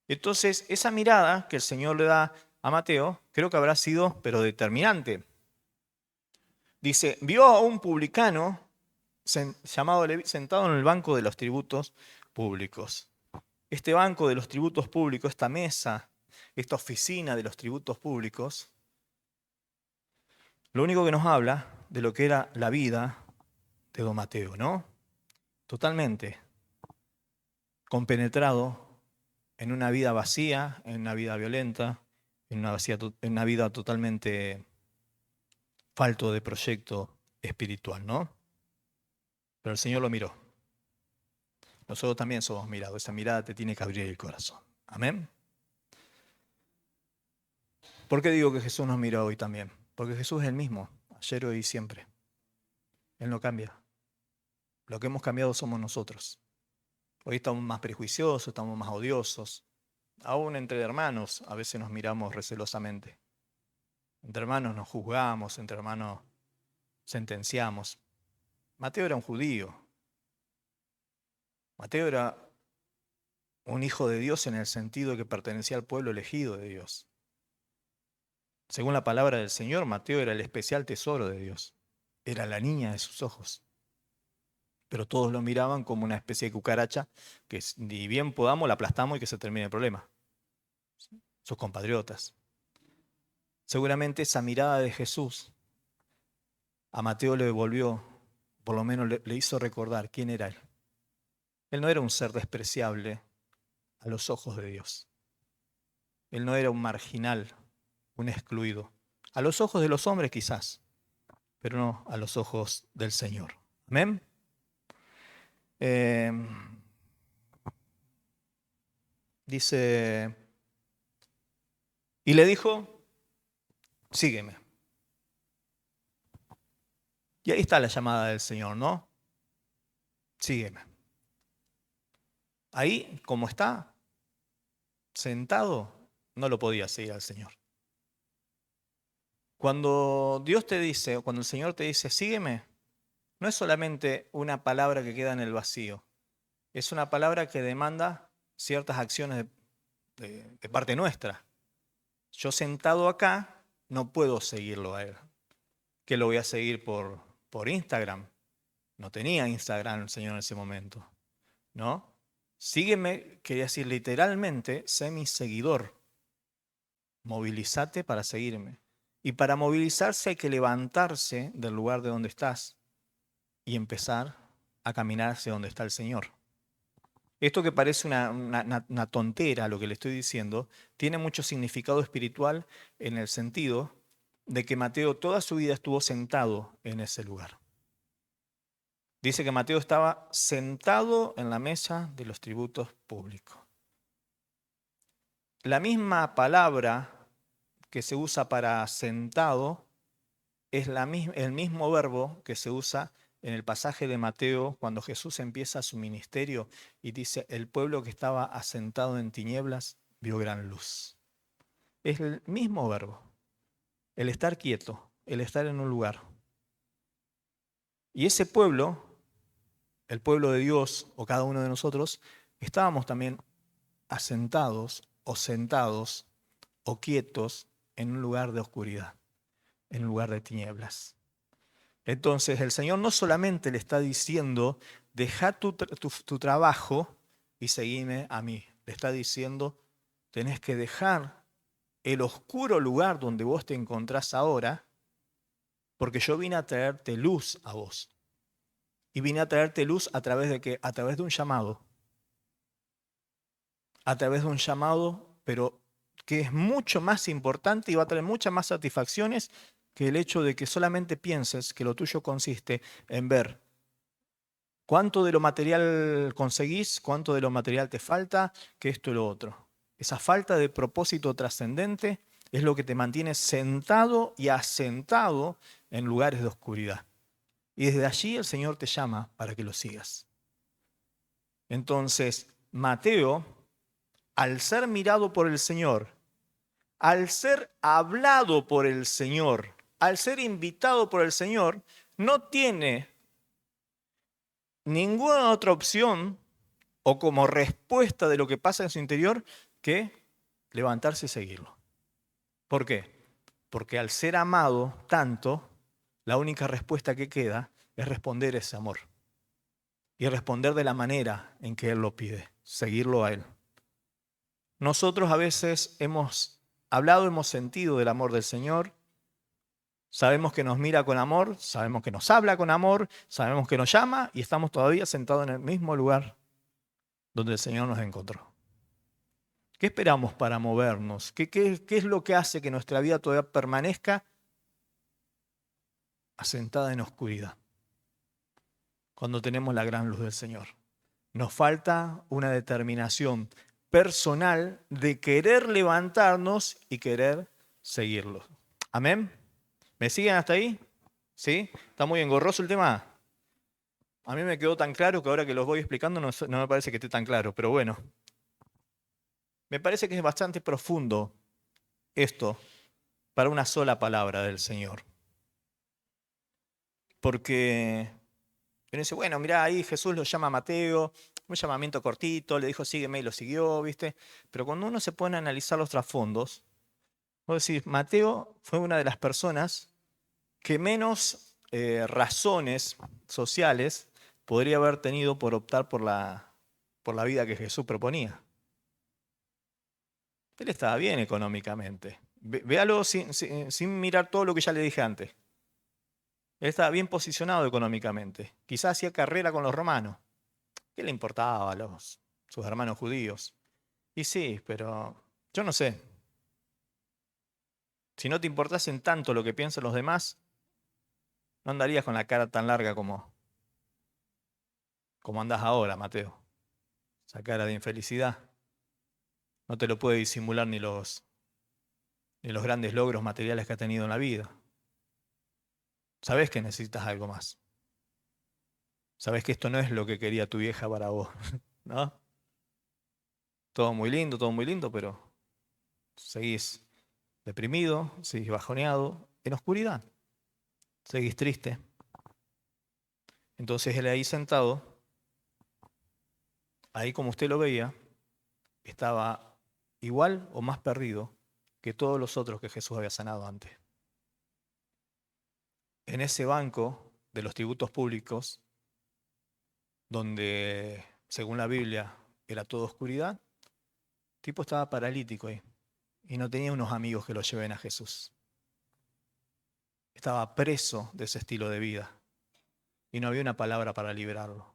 Entonces, esa mirada que el Señor le da a Mateo, creo que habrá sido, pero determinante. Dice, vio a un publicano llamado Leví sentado en el banco de los tributos públicos. Este banco de los tributos públicos, esta mesa, esta oficina de los tributos públicos, lo único que nos habla de lo que era la vida de don Mateo, ¿no? Totalmente compenetrado en una vida vacía, en una vida violenta, en una vida totalmente falto de proyecto espiritual, ¿no? Pero el Señor lo miró. Nosotros también somos mirados. Esa mirada te tiene que abrir el corazón. Amén. ¿Por qué digo que Jesús nos mira hoy también? Porque Jesús es el mismo, ayer, hoy y siempre. Él no cambia. Lo que hemos cambiado somos nosotros. Hoy estamos más prejuiciosos, estamos más odiosos. Aún entre hermanos a veces nos miramos recelosamente. Entre hermanos nos juzgamos, entre hermanos sentenciamos. Mateo era un judío. Mateo era un hijo de Dios en el sentido de que pertenecía al pueblo elegido de Dios. Según la palabra del Señor, Mateo era el especial tesoro de Dios. Era la niña de sus ojos. Pero todos lo miraban como una especie de cucaracha que ni bien podamos la aplastamos y que se termine el problema. Sus compatriotas. Seguramente esa mirada de Jesús a Mateo le devolvió, por lo menos le hizo recordar quién era él. Él no era un ser despreciable a los ojos de Dios. Él no era un marginal, un excluido. A los ojos de los hombres quizás, pero no a los ojos del Señor. Amén. Dice, y le dijo, sígueme. Y ahí está la llamada del Señor, ¿no? Sígueme. Ahí, como está, sentado, no lo podía seguir al Señor. Cuando Dios te dice, o cuando el Señor te dice, sígueme, no es solamente una palabra que queda en el vacío. Es una palabra que demanda ciertas acciones de parte nuestra. Yo sentado acá no puedo seguirlo a él. ¿Que lo voy a seguir por Instagram? No tenía Instagram el Señor en ese momento, ¿no? Sígueme, quería decir literalmente, sé mi seguidor. Movilízate para seguirme. Y para movilizarse hay que levantarse del lugar de donde estás y empezar a caminar hacia donde está el Señor. Esto que parece una tontera, lo que le estoy diciendo, tiene mucho significado espiritual en el sentido de que Mateo toda su vida estuvo sentado en ese lugar. Dice que Mateo estaba sentado en la mesa de los tributos públicos. La misma palabra que se usa para sentado es el mismo verbo que se usa en el pasaje de Mateo cuando Jesús empieza su ministerio y dice, el pueblo que estaba asentado en tinieblas vio gran luz. Es el mismo verbo, el estar quieto, el estar en un lugar. Y ese pueblo, el pueblo de Dios o cada uno de nosotros, estábamos también asentados o sentados o quietos en un lugar de oscuridad, en un lugar de tinieblas. Entonces el Señor no solamente le está diciendo, deja tu trabajo y seguime a mí. Le está diciendo, tenés que dejar el oscuro lugar donde vos te encontrás ahora, porque yo vine a traerte luz a vos. Y vine a traerte luz a través de qué? A través de un llamado. A través de un llamado, pero que es mucho más importante y va a traer muchas más satisfacciones que el hecho de que solamente pienses que lo tuyo consiste en ver cuánto de lo material conseguís, cuánto de lo material te falta, que esto y lo otro. Esa falta de propósito trascendente es lo que te mantiene sentado y asentado en lugares de oscuridad. Y desde allí el Señor te llama para que lo sigas. Entonces, Mateo, al ser mirado por el Señor, al ser hablado por el Señor al ser invitado por el Señor, no tiene ninguna otra opción o como respuesta de lo que pasa en su interior que levantarse y seguirlo. ¿Por qué? Porque al ser amado tanto, la única respuesta que queda es responder ese amor. Y responder de la manera en que Él lo pide, seguirlo a Él. Nosotros a veces hemos hablado, hemos sentido del amor del Señor, sabemos que nos mira con amor, sabemos que nos habla con amor, sabemos que nos llama y estamos todavía sentados en el mismo lugar donde el Señor nos encontró. ¿Qué esperamos para movernos? ¿Qué es lo que hace que nuestra vida todavía permanezca asentada en oscuridad cuando tenemos la gran luz del Señor? Nos falta una determinación personal de querer levantarnos y querer seguirlo. ¿Amén? ¿Me siguen hasta ahí? ¿Sí? ¿Está muy engorroso el tema? A mí me quedó tan claro que ahora que los voy explicando no me parece que esté tan claro, pero bueno. Me parece que es bastante profundo esto para una sola palabra del Señor. Porque uno dice, bueno, mirá, ahí Jesús lo llama a Mateo, un llamamiento cortito, le dijo sígueme y lo siguió, ¿viste? Pero cuando uno se pone a analizar los trasfondos, vos decís, Mateo fue una de las personas que menos razones sociales podría haber tenido por optar por la vida que Jesús proponía. Él estaba bien económicamente. Véalo sin mirar todo lo que ya le dije antes. Él estaba bien posicionado económicamente. Quizás hacía carrera con los romanos. ¿Qué le importaba a sus hermanos judíos? Y sí, pero yo no sé. Si no te importase en tanto lo que piensan los demás, no andarías con la cara tan larga como andás ahora, Mateo. Esa cara de infelicidad. No te lo puede disimular ni los grandes logros materiales que ha tenido en la vida. Sabés que necesitas algo más. Sabés que esto no es lo que quería tu vieja para vos, ¿no? Todo muy lindo, pero seguís deprimido, seguís bajoneado, en oscuridad, seguís triste. Entonces él ahí sentado, ahí como usted lo veía, estaba igual o más perdido que todos los otros que Jesús había sanado antes. En ese banco de los tributos públicos, donde según la Biblia era toda oscuridad, el tipo estaba paralítico ahí y no tenía unos amigos que lo lleven a Jesús. Estaba preso de ese estilo de vida y no había una palabra para liberarlo.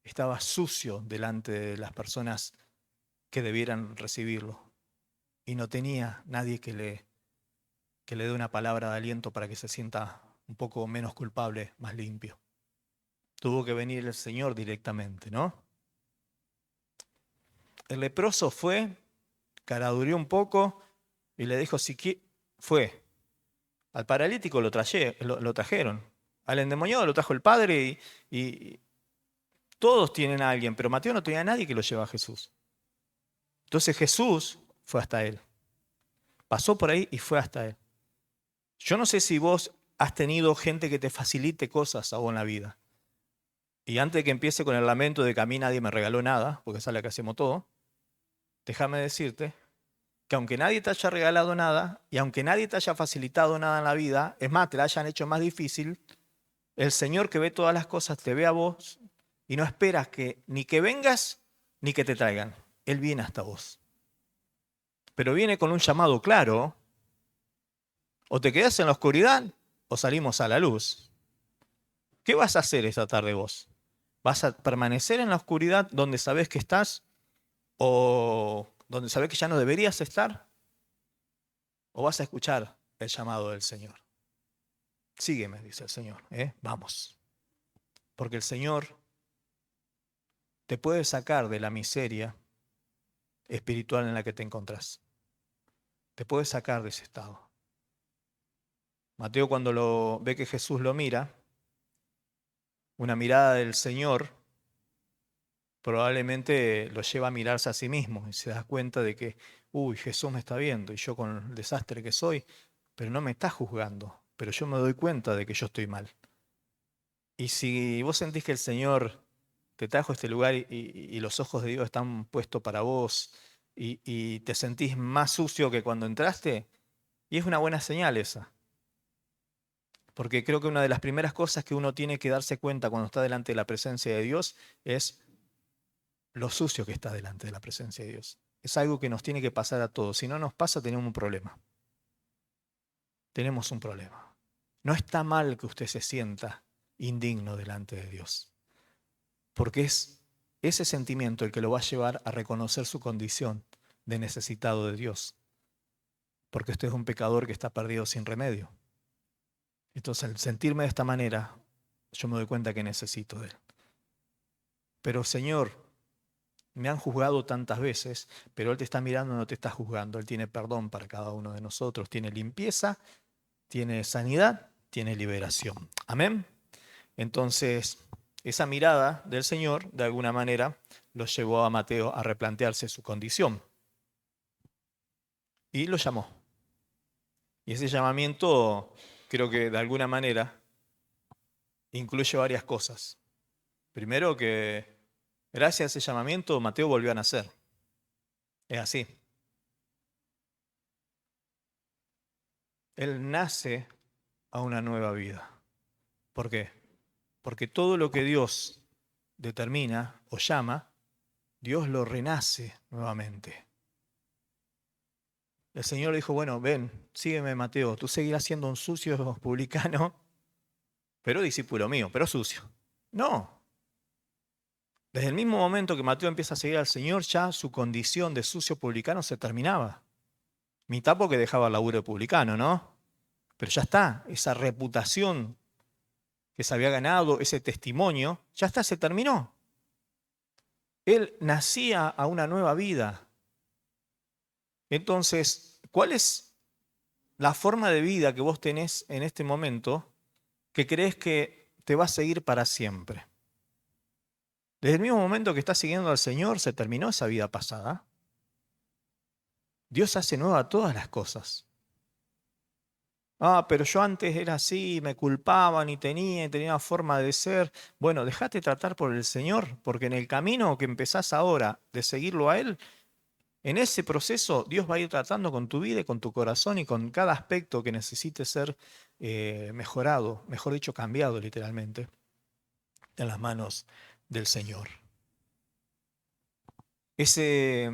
Estaba sucio delante de las personas que debieran recibirlo y no tenía nadie que le dé una palabra de aliento para que se sienta un poco menos culpable, más limpio. Tuvo que venir el Señor directamente, ¿no? El leproso fue, caradureó un poco y le dijo, fue. Al paralítico lo trajeron. Al endemoniado lo trajo el padre y todos tienen a alguien, pero Mateo no tenía a nadie que lo lleve a Jesús. Entonces Jesús fue hasta él. Pasó por ahí y fue hasta él. Yo no sé si vos has tenido gente que te facilite cosas a vos en la vida. Y antes de que empiece con el lamento de que a mí nadie me regaló nada, porque sale que hacemos todo, déjame decirte que aunque nadie te haya regalado nada y aunque nadie te haya facilitado nada en la vida, es más, te la hayan hecho más difícil, el Señor que ve todas las cosas te ve a vos y no esperas ni que vengas ni que te traigan. Él viene hasta vos. Pero viene con un llamado claro. O te quedás en la oscuridad o salimos a la luz. ¿Qué vas a hacer esta tarde vos? ¿Vas a permanecer en la oscuridad donde sabés que estás o donde sabés que ya no deberías estar? ¿O vas a escuchar el llamado del Señor? Sígueme, dice el Señor. Vamos. Porque el Señor te puede sacar de la miseria espiritual en la que te encontrás. Te puede sacar de ese estado. Mateo cuando ve que Jesús lo mira, una mirada del Señor probablemente lo lleva a mirarse a sí mismo y se da cuenta de que, Jesús me está viendo y yo con el desastre que soy, pero no me está juzgando, pero yo me doy cuenta de que yo estoy mal. Y si vos sentís que el Señor te trajo a este lugar y los ojos de Dios están puestos para vos y te sentís más sucio que cuando entraste, y es una buena señal esa. Porque creo que una de las primeras cosas que uno tiene que darse cuenta cuando está delante de la presencia de Dios es lo sucio que está delante de la presencia de Dios. Es algo que nos tiene que pasar a todos. Si no nos pasa, tenemos un problema. Tenemos un problema. No está mal que usted se sienta indigno delante de Dios, porque es ese sentimiento el que lo va a llevar a reconocer su condición de necesitado de Dios, porque usted es un pecador que está perdido sin remedio. Entonces, al sentirme de esta manera, yo me doy cuenta que necesito de Él. Pero Señor, me han juzgado tantas veces, pero Él te está mirando, no te está juzgando. Él tiene perdón para cada uno de nosotros, tiene limpieza, tiene sanidad, tiene liberación. Amén. Entonces, esa mirada del Señor, de alguna manera, lo llevó a Mateo a replantearse su condición. Y lo llamó. Y ese llamamiento, creo que de alguna manera, incluye varias cosas. Primero que, gracias a ese llamamiento, Mateo volvió a nacer. Es así. Él nace a una nueva vida. ¿Por qué? Porque todo lo que Dios determina o llama, Dios lo renace nuevamente. El Señor dijo, bueno, ven, sígueme Mateo, tú seguirás siendo un sucio publicano, pero discípulo mío, pero sucio. No. Desde el mismo momento que Mateo empieza a seguir al Señor, ya su condición de sucio publicano se terminaba. Mitad porque dejaba el laburo de publicano, ¿no? Pero ya está, esa reputación que se había ganado, ese testimonio, ya está, se terminó. Él nacía a una nueva vida. Entonces, ¿cuál es la forma de vida que vos tenés en este momento que crees que te va a seguir para siempre? Desde el mismo momento que estás siguiendo al Señor, se terminó esa vida pasada. Dios hace nueva todas las cosas. Ah, pero yo antes era así, me culpaban y tenía una forma de ser. Bueno, déjate tratar por el Señor, porque en el camino que empezás ahora de seguirlo a Él, en ese proceso Dios va a ir tratando con tu vida y con tu corazón y con cada aspecto que necesite ser mejorado, mejor dicho, cambiado literalmente, en las manos del Señor. Ese,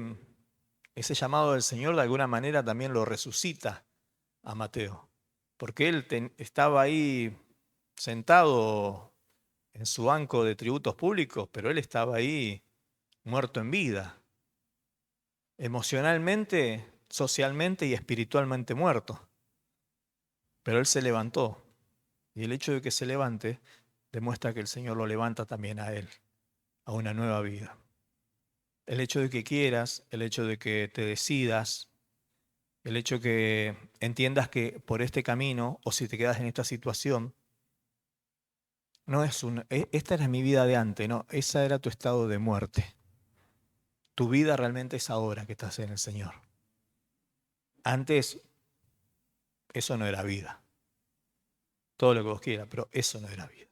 ese llamado del Señor de alguna manera también lo resucita a Mateo, porque él estaba ahí sentado en su banco de tributos públicos, pero él estaba ahí muerto en vida, emocionalmente, socialmente y espiritualmente muerto. Pero él se levantó, y el hecho de que se levante demuestra que el Señor lo levanta también a él, a una nueva vida. El hecho de que quieras, el hecho de que te decidas, el hecho de que entiendas que por este camino, o si te quedas en esta situación, no es esta era mi vida de antes, no, esa era tu estado de muerte. Tu vida realmente es ahora que estás en el Señor. Antes, eso no era vida. Todo lo que vos quieras, pero eso no era vida.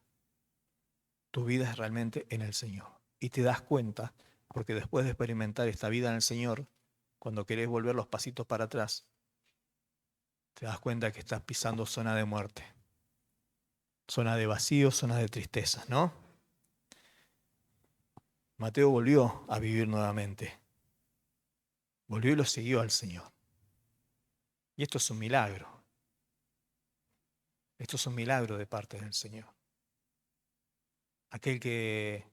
Tu vida es realmente en el Señor. Y te das cuenta, porque después de experimentar esta vida en el Señor, cuando querés volver los pasitos para atrás, te das cuenta que estás pisando zona de muerte. Zona de vacío, zona de tristeza, ¿no? Mateo volvió a vivir nuevamente. Volvió y lo siguió al Señor. Y esto es un milagro. Esto es un milagro de parte del Señor. Aquel que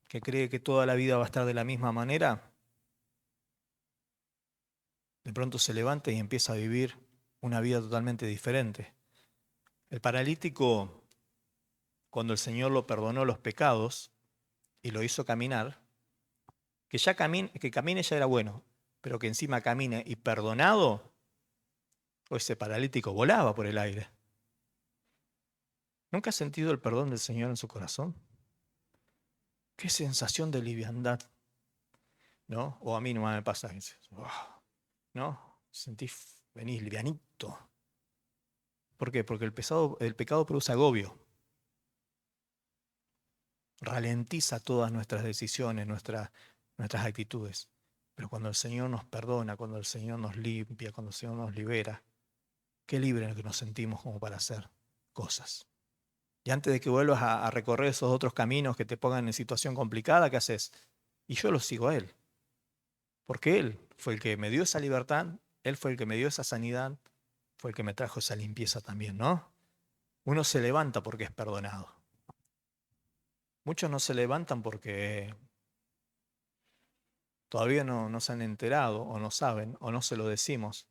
cree que toda la vida va a estar de la misma manera, de pronto se levanta y empieza a vivir una vida totalmente diferente. El paralítico, cuando el Señor lo perdonó los pecados y lo hizo caminar, que camine ya era bueno, pero que encima camine y perdonado, o ese paralítico volaba por el aire. ¿Nunca ha sentido el perdón del Señor en su corazón? Qué sensación de liviandad, ¿no? O a mí nomás me pasa, ¿no? Sentís, venís livianito. ¿Por qué? Porque el pecado produce agobio, ralentiza todas nuestras decisiones, nuestras actitudes. Pero cuando el Señor nos perdona, cuando el Señor nos limpia, cuando el Señor nos libera, qué libre que nos sentimos como para hacer cosas. Y antes de que vuelvas a recorrer esos otros caminos que te pongan en situación complicada, ¿qué haces? Y yo lo sigo a Él, porque Él fue el que me dio esa libertad, Él fue el que me dio esa sanidad, fue el que me trajo esa limpieza también, ¿no? Uno se levanta porque es perdonado. Muchos no se levantan porque todavía no se han enterado o no saben o no se lo decimos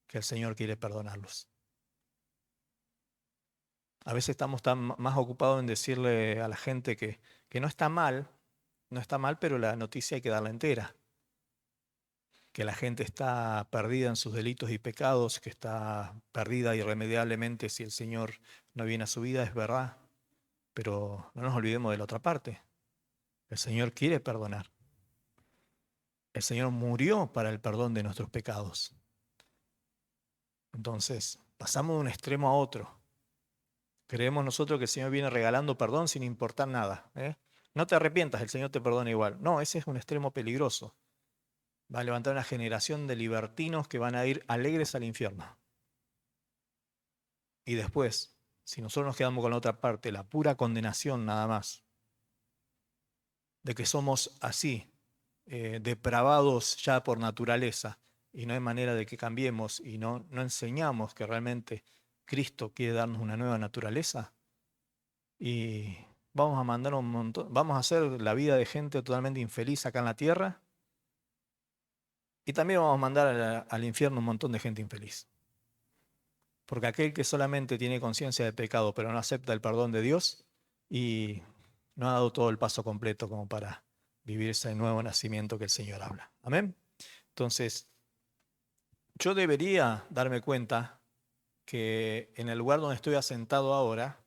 que el Señor quiere perdonarlos. A veces estamos tan más ocupados en decirle a la gente que no está mal, no está mal, pero la noticia hay que darla entera. Que la gente está perdida en sus delitos y pecados, que está perdida irremediablemente si el Señor no viene a su vida, es verdad. Pero no nos olvidemos de la otra parte. El Señor quiere perdonar. El Señor murió para el perdón de nuestros pecados. Entonces, pasamos de un extremo a otro. Creemos nosotros que el Señor viene regalando perdón sin importar nada. No te arrepientas, el Señor te perdona igual. No, ese es un extremo peligroso. Va a levantar una generación de libertinos que van a ir alegres al infierno. Y después, si nosotros nos quedamos con la otra parte, la pura condenación nada más, de que somos así, depravados ya por naturaleza, y no hay manera de que cambiemos y no enseñamos que realmente Cristo quiere darnos una nueva naturaleza, y vamos a mandar un montón, vamos a hacer la vida de gente totalmente infeliz acá en la tierra, y también vamos a mandar al infierno un montón de gente infeliz. Porque aquel que solamente tiene conciencia de pecado, pero no acepta el perdón de Dios y no ha dado todo el paso completo como para vivir ese nuevo nacimiento que el Señor habla. Amén. Entonces, yo debería darme cuenta que en el lugar donde estoy asentado ahora,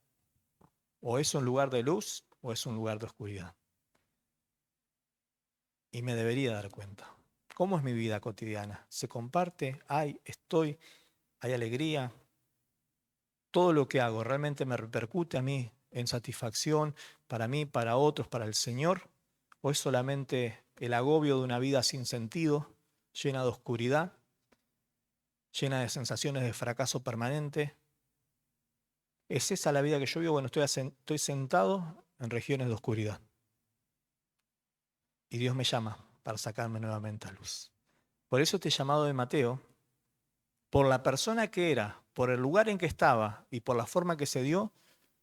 o es un lugar de luz o es un lugar de oscuridad. Y me debería dar cuenta. ¿Cómo es mi vida cotidiana? ¿Se comparte? ¿Hay alegría? ¿Todo lo que hago realmente me repercute a mí en satisfacción para mí, para otros, para el Señor? ¿O es solamente el agobio de una vida sin sentido, llena de oscuridad, llena de sensaciones de fracaso permanente? ¿Es esa la vida que yo vivo? Bueno, estoy sentado en regiones de oscuridad. Y Dios me llama para sacarme nuevamente a luz. Por eso este llamado de Mateo, por la persona que era, por el lugar en que estaba y por la forma que se dio,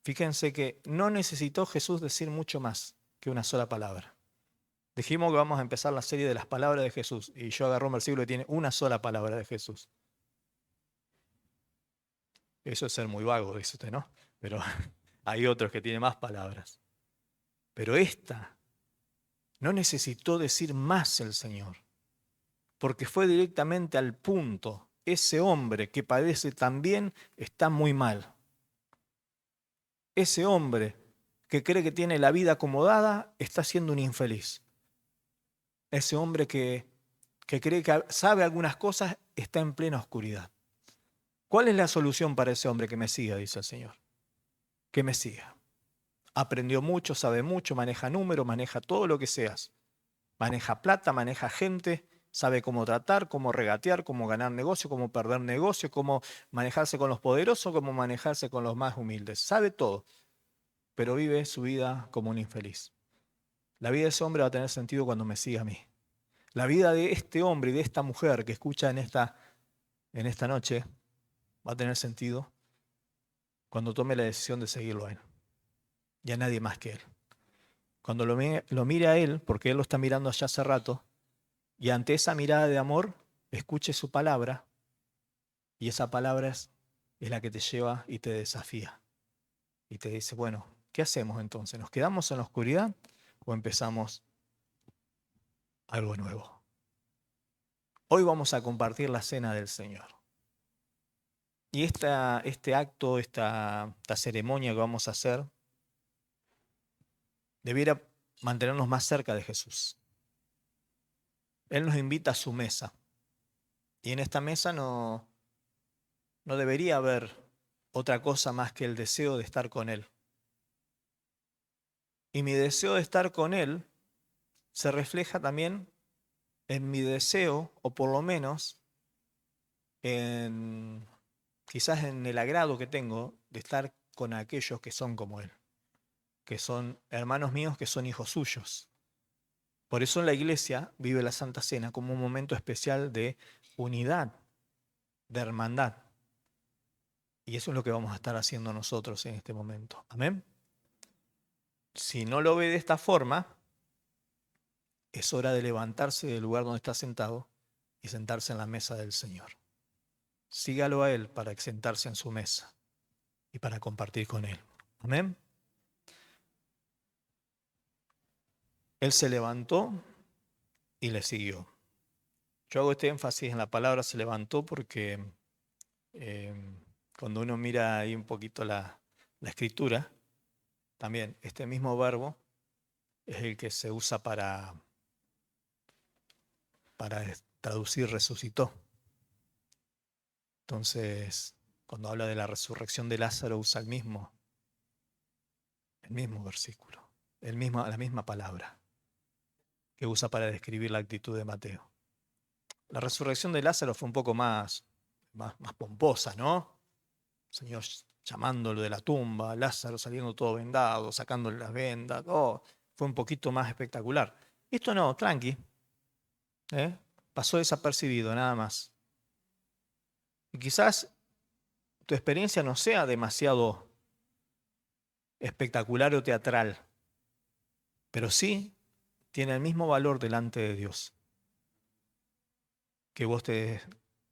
fíjense que no necesitó Jesús decir mucho más que una sola palabra. Dijimos que vamos a empezar la serie de las palabras de Jesús y yo agarré un versículo que tiene una sola palabra de Jesús. Eso es ser muy vago, dice usted, ¿no? Pero hay otros que tienen más palabras. Pero esta no necesitó decir más el Señor, porque fue directamente al punto. Ese hombre que padece también está muy mal. Ese hombre que cree que tiene la vida acomodada está siendo un infeliz. Ese hombre que cree que sabe algunas cosas está en plena oscuridad. ¿Cuál es la solución para ese hombre? Que me siga, dice el Señor. Que me siga. Aprendió mucho, sabe mucho, maneja números, maneja todo lo que seas. Maneja plata, maneja gente, sabe cómo tratar, cómo regatear, cómo ganar negocio, cómo perder negocio, cómo manejarse con los poderosos, cómo manejarse con los más humildes. Sabe todo, pero vive su vida como un infeliz. La vida de ese hombre va a tener sentido cuando me siga a mí. La vida de este hombre y de esta mujer que escucha en esta noche va a tener sentido cuando tome la decisión de seguirlo a él y a nadie más que él. Cuando lo mire a él, porque él lo está mirando allá hace rato, y ante esa mirada de amor, escuche su palabra, y esa palabra es la que te lleva y te desafía. Y te dice, bueno, ¿qué hacemos entonces? ¿Nos quedamos en la oscuridad o empezamos algo nuevo? Hoy vamos a compartir la cena del Señor. Y este acto, esta ceremonia que vamos a hacer, debiera mantenernos más cerca de Jesús. Él nos invita a su mesa. Y en esta mesa no debería haber otra cosa más que el deseo de estar con Él. Y mi deseo de estar con Él se refleja también en mi deseo, o por lo menos en quizás en el agrado que tengo de estar con aquellos que son como Él, que son hermanos míos, que son hijos suyos. Por eso la iglesia vive la Santa Cena como un momento especial de unidad, de hermandad. Y eso es lo que vamos a estar haciendo nosotros en este momento. Amén. Si no lo ve de esta forma, es hora de levantarse del lugar donde está sentado y sentarse en la mesa del Señor. Sígalo a Él para sentarse en su mesa y para compartir con Él. Amén. Él se levantó y le siguió. Yo hago este énfasis en la palabra se levantó porque eh, cuando uno mira ahí un poquito la escritura, también este mismo verbo es el que se usa para traducir resucitó. Entonces, cuando habla de la resurrección de Lázaro, usa el mismo versículo, la misma palabra que usa para describir la actitud de Mateo. La resurrección de Lázaro fue un poco más pomposa, ¿no? El Señor llamándolo de la tumba, Lázaro saliendo todo vendado, sacándole las vendas, oh, fue un poquito más espectacular. Esto no, tranqui, ¿eh? Pasó desapercibido, nada más. Y quizás tu experiencia no sea demasiado espectacular o teatral, pero sí tiene el mismo valor delante de Dios. Que vos te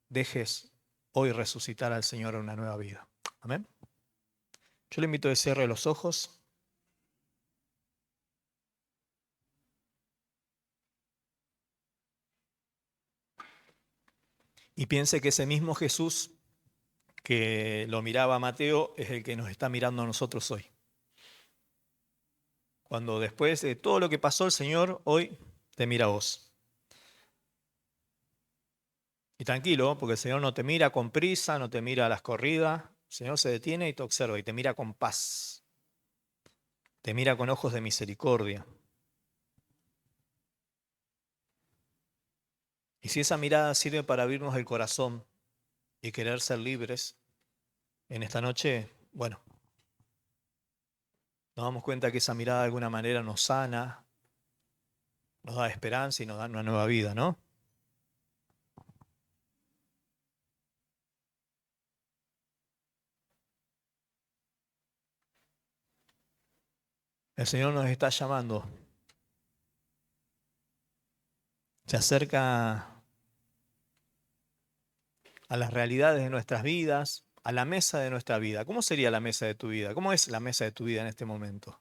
dejes hoy resucitar al Señor en una nueva vida. Amén. Yo le invito a que cierre los ojos. Y piense que ese mismo Jesús que lo miraba a Mateo es el que nos está mirando a nosotros hoy. Cuando después de todo lo que pasó el Señor, hoy te mira a vos. Y tranquilo, porque el Señor no te mira con prisa, no te mira a las corridas. El Señor se detiene y te observa y te mira con paz. Te mira con ojos de misericordia. Y si esa mirada sirve para abrirnos el corazón y querer ser libres, en esta noche, bueno, nos damos cuenta que esa mirada de alguna manera nos sana, nos da esperanza y nos da una nueva vida, ¿no? El Señor nos está llamando. Se acerca a las realidades de nuestras vidas, a la mesa de nuestra vida. ¿Cómo sería la mesa de tu vida? ¿Cómo es la mesa de tu vida en este momento?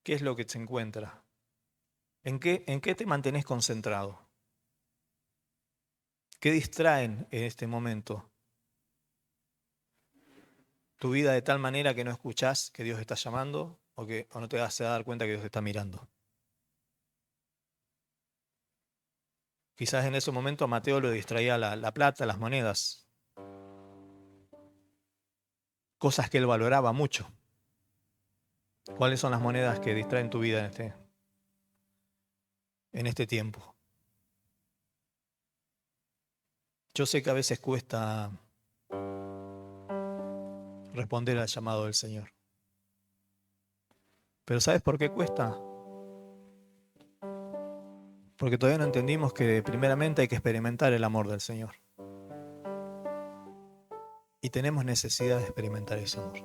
¿Qué es lo que se encuentra? En qué te mantenés concentrado? ¿Qué distraen en este momento tu vida de tal manera que no escuchás que Dios está llamando o no te vas a dar cuenta que Dios te está mirando? Quizás en ese momento a Mateo lo distraía la plata, las monedas, cosas que él valoraba mucho. ¿Cuáles son las monedas que distraen tu vida en este tiempo? Yo sé que a veces cuesta responder al llamado del Señor. Pero ¿sabes por qué cuesta? Porque todavía no entendimos que primeramente hay que experimentar el amor del Señor. Y tenemos necesidad de experimentar ese amor.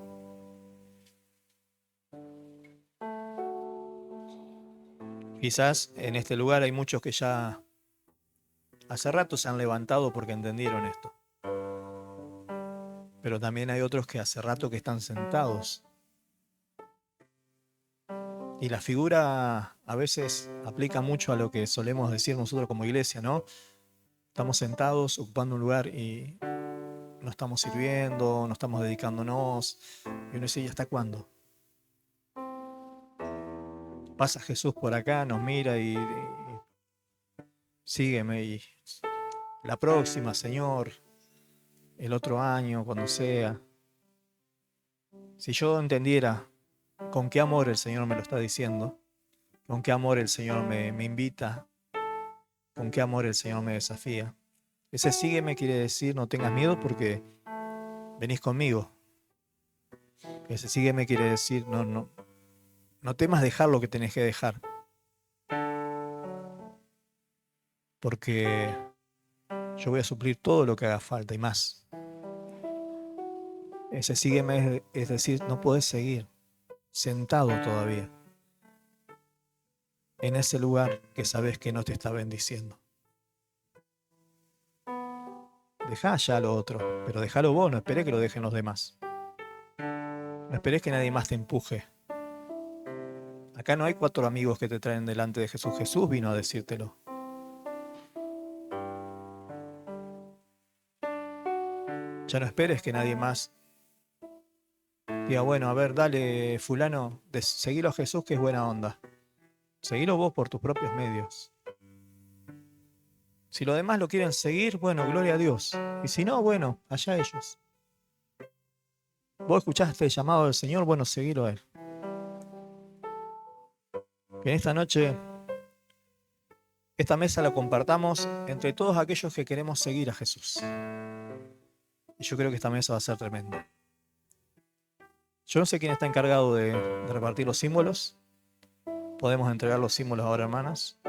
Quizás en este lugar hay muchos que ya hace rato se han levantado porque entendieron esto. Pero también hay otros que hace rato que están sentados. Y la figura a veces aplica mucho a lo que solemos decir nosotros como iglesia, ¿no? Estamos sentados ocupando un lugar y no estamos sirviendo, no estamos dedicándonos. Y uno dice, ¿y hasta cuándo? Pasa Jesús por acá, nos mira y sígueme y la próxima, Señor. el otro año, cuando sea. Si yo entendiera con qué amor el Señor me lo está diciendo, con qué amor el Señor me invita, con qué amor el Señor me desafía. Ese sígueme quiere decir no tengas miedo porque venís conmigo. Ese sígueme quiere decir no temas dejar lo que tenés que dejar. Porque yo voy a suplir todo lo que haga falta y más. Ese sígueme es decir, no podés seguir sentado todavía en ese lugar que sabes que no te está bendiciendo. Dejá ya lo otro, pero dejalo vos, no esperés que lo dejen los demás. No esperés que nadie más te empuje. Acá no hay 4 amigos que te traen delante de Jesús. Jesús vino a decírtelo. Ya no esperes que nadie más diga, bueno, a ver, dale, fulano, seguilo a Jesús que es buena onda. Seguilo vos por tus propios medios. Si los demás lo quieren seguir, bueno, gloria a Dios. Y si no, bueno, allá ellos. Vos escuchaste el llamado del Señor, bueno, seguilo a Él. Que en esta noche, esta mesa la compartamos entre todos aquellos que queremos seguir a Jesús. Y yo creo que esta mesa va a ser tremenda. Yo no sé quién está encargado de repartir los símbolos. Podemos entregar los símbolos ahora, hermanas.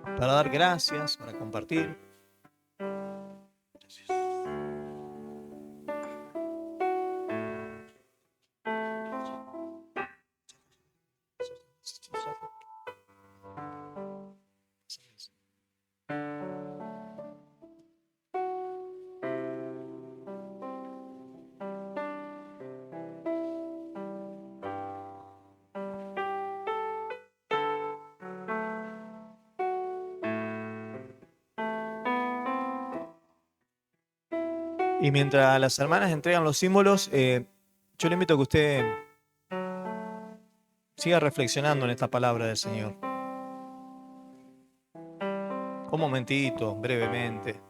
Para dar gracias, para compartir. Y mientras las hermanas entregan los símbolos, yo le invito a que usted siga reflexionando en esta palabra del Señor. Un momentito, brevemente.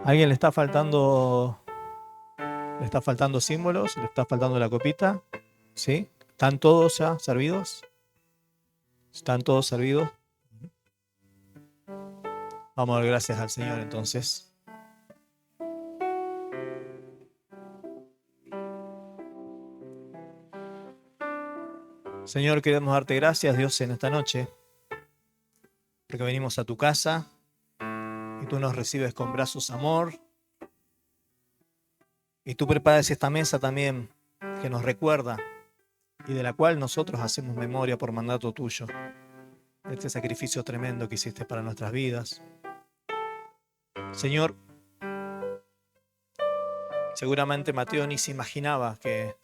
¿A alguien le está faltando símbolos? ¿Le está faltando la copita? ¿Sí? ¿Están todos ya servidos? ¿Están todos servidos? Vamos a dar gracias al Señor entonces. Señor, queremos darte gracias, Dios, en esta noche, porque venimos a tu casa y tú nos recibes con brazos amor. Y tú preparas esta mesa también que nos recuerda y de la cual nosotros hacemos memoria por mandato tuyo, de este sacrificio tremendo que hiciste para nuestras vidas. Señor, seguramente Mateo ni se imaginaba que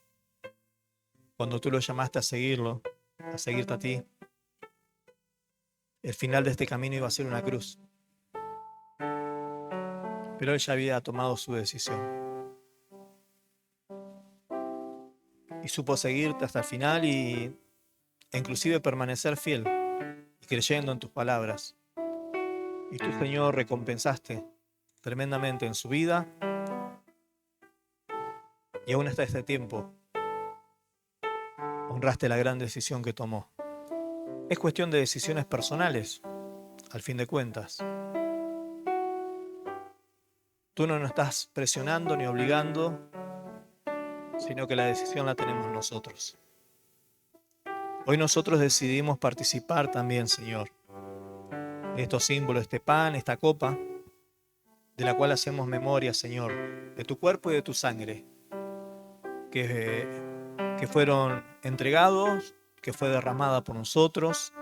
cuando tú lo llamaste a seguirlo, a seguirte a ti, el final de este camino iba a ser una cruz. Pero él ya había tomado su decisión. Y supo seguirte hasta el final e inclusive permanecer fiel y creyendo en tus palabras. Y tú, Señor, recompensaste tremendamente en su vida y aún hasta este tiempo honraste la gran decisión que tomó. Es cuestión de decisiones personales, al fin de cuentas. Tú no nos estás presionando ni obligando, sino que la decisión la tenemos nosotros. Hoy nosotros decidimos participar también, Señor, de estos símbolos, este pan, esta copa, de la cual hacemos memoria, Señor, de tu cuerpo y de tu sangre, que fueron entregados, que fue derramada por nosotros,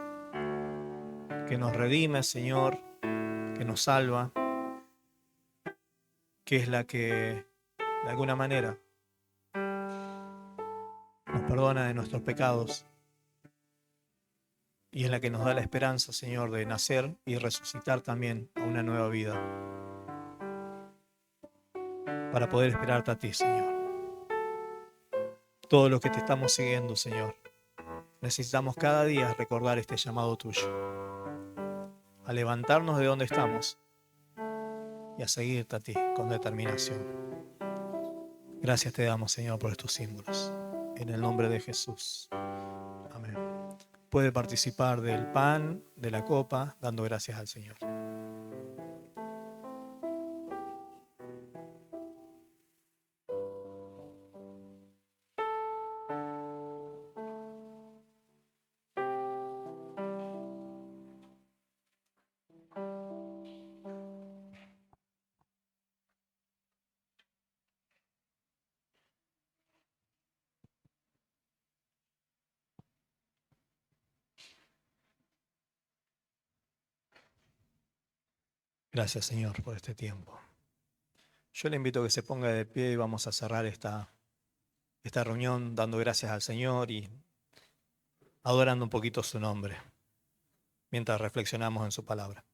que nos redime, Señor, que nos salva, que es la que, de alguna manera, nos perdona de nuestros pecados y es la que nos da la esperanza, Señor, de nacer y resucitar también a una nueva vida, para poder esperarte a ti, Señor. Todos los que te estamos siguiendo, Señor, necesitamos cada día recordar este llamado tuyo, a levantarnos de donde estamos y a seguirte a ti con determinación. Gracias te damos, Señor, por estos símbolos. En el nombre de Jesús. Amén. Puede participar del pan, de la copa, dando gracias al Señor. Gracias, Señor, por este tiempo. Yo le invito a que se ponga de pie y vamos a cerrar esta reunión dando gracias al Señor y adorando un poquito su nombre, mientras reflexionamos en su palabra.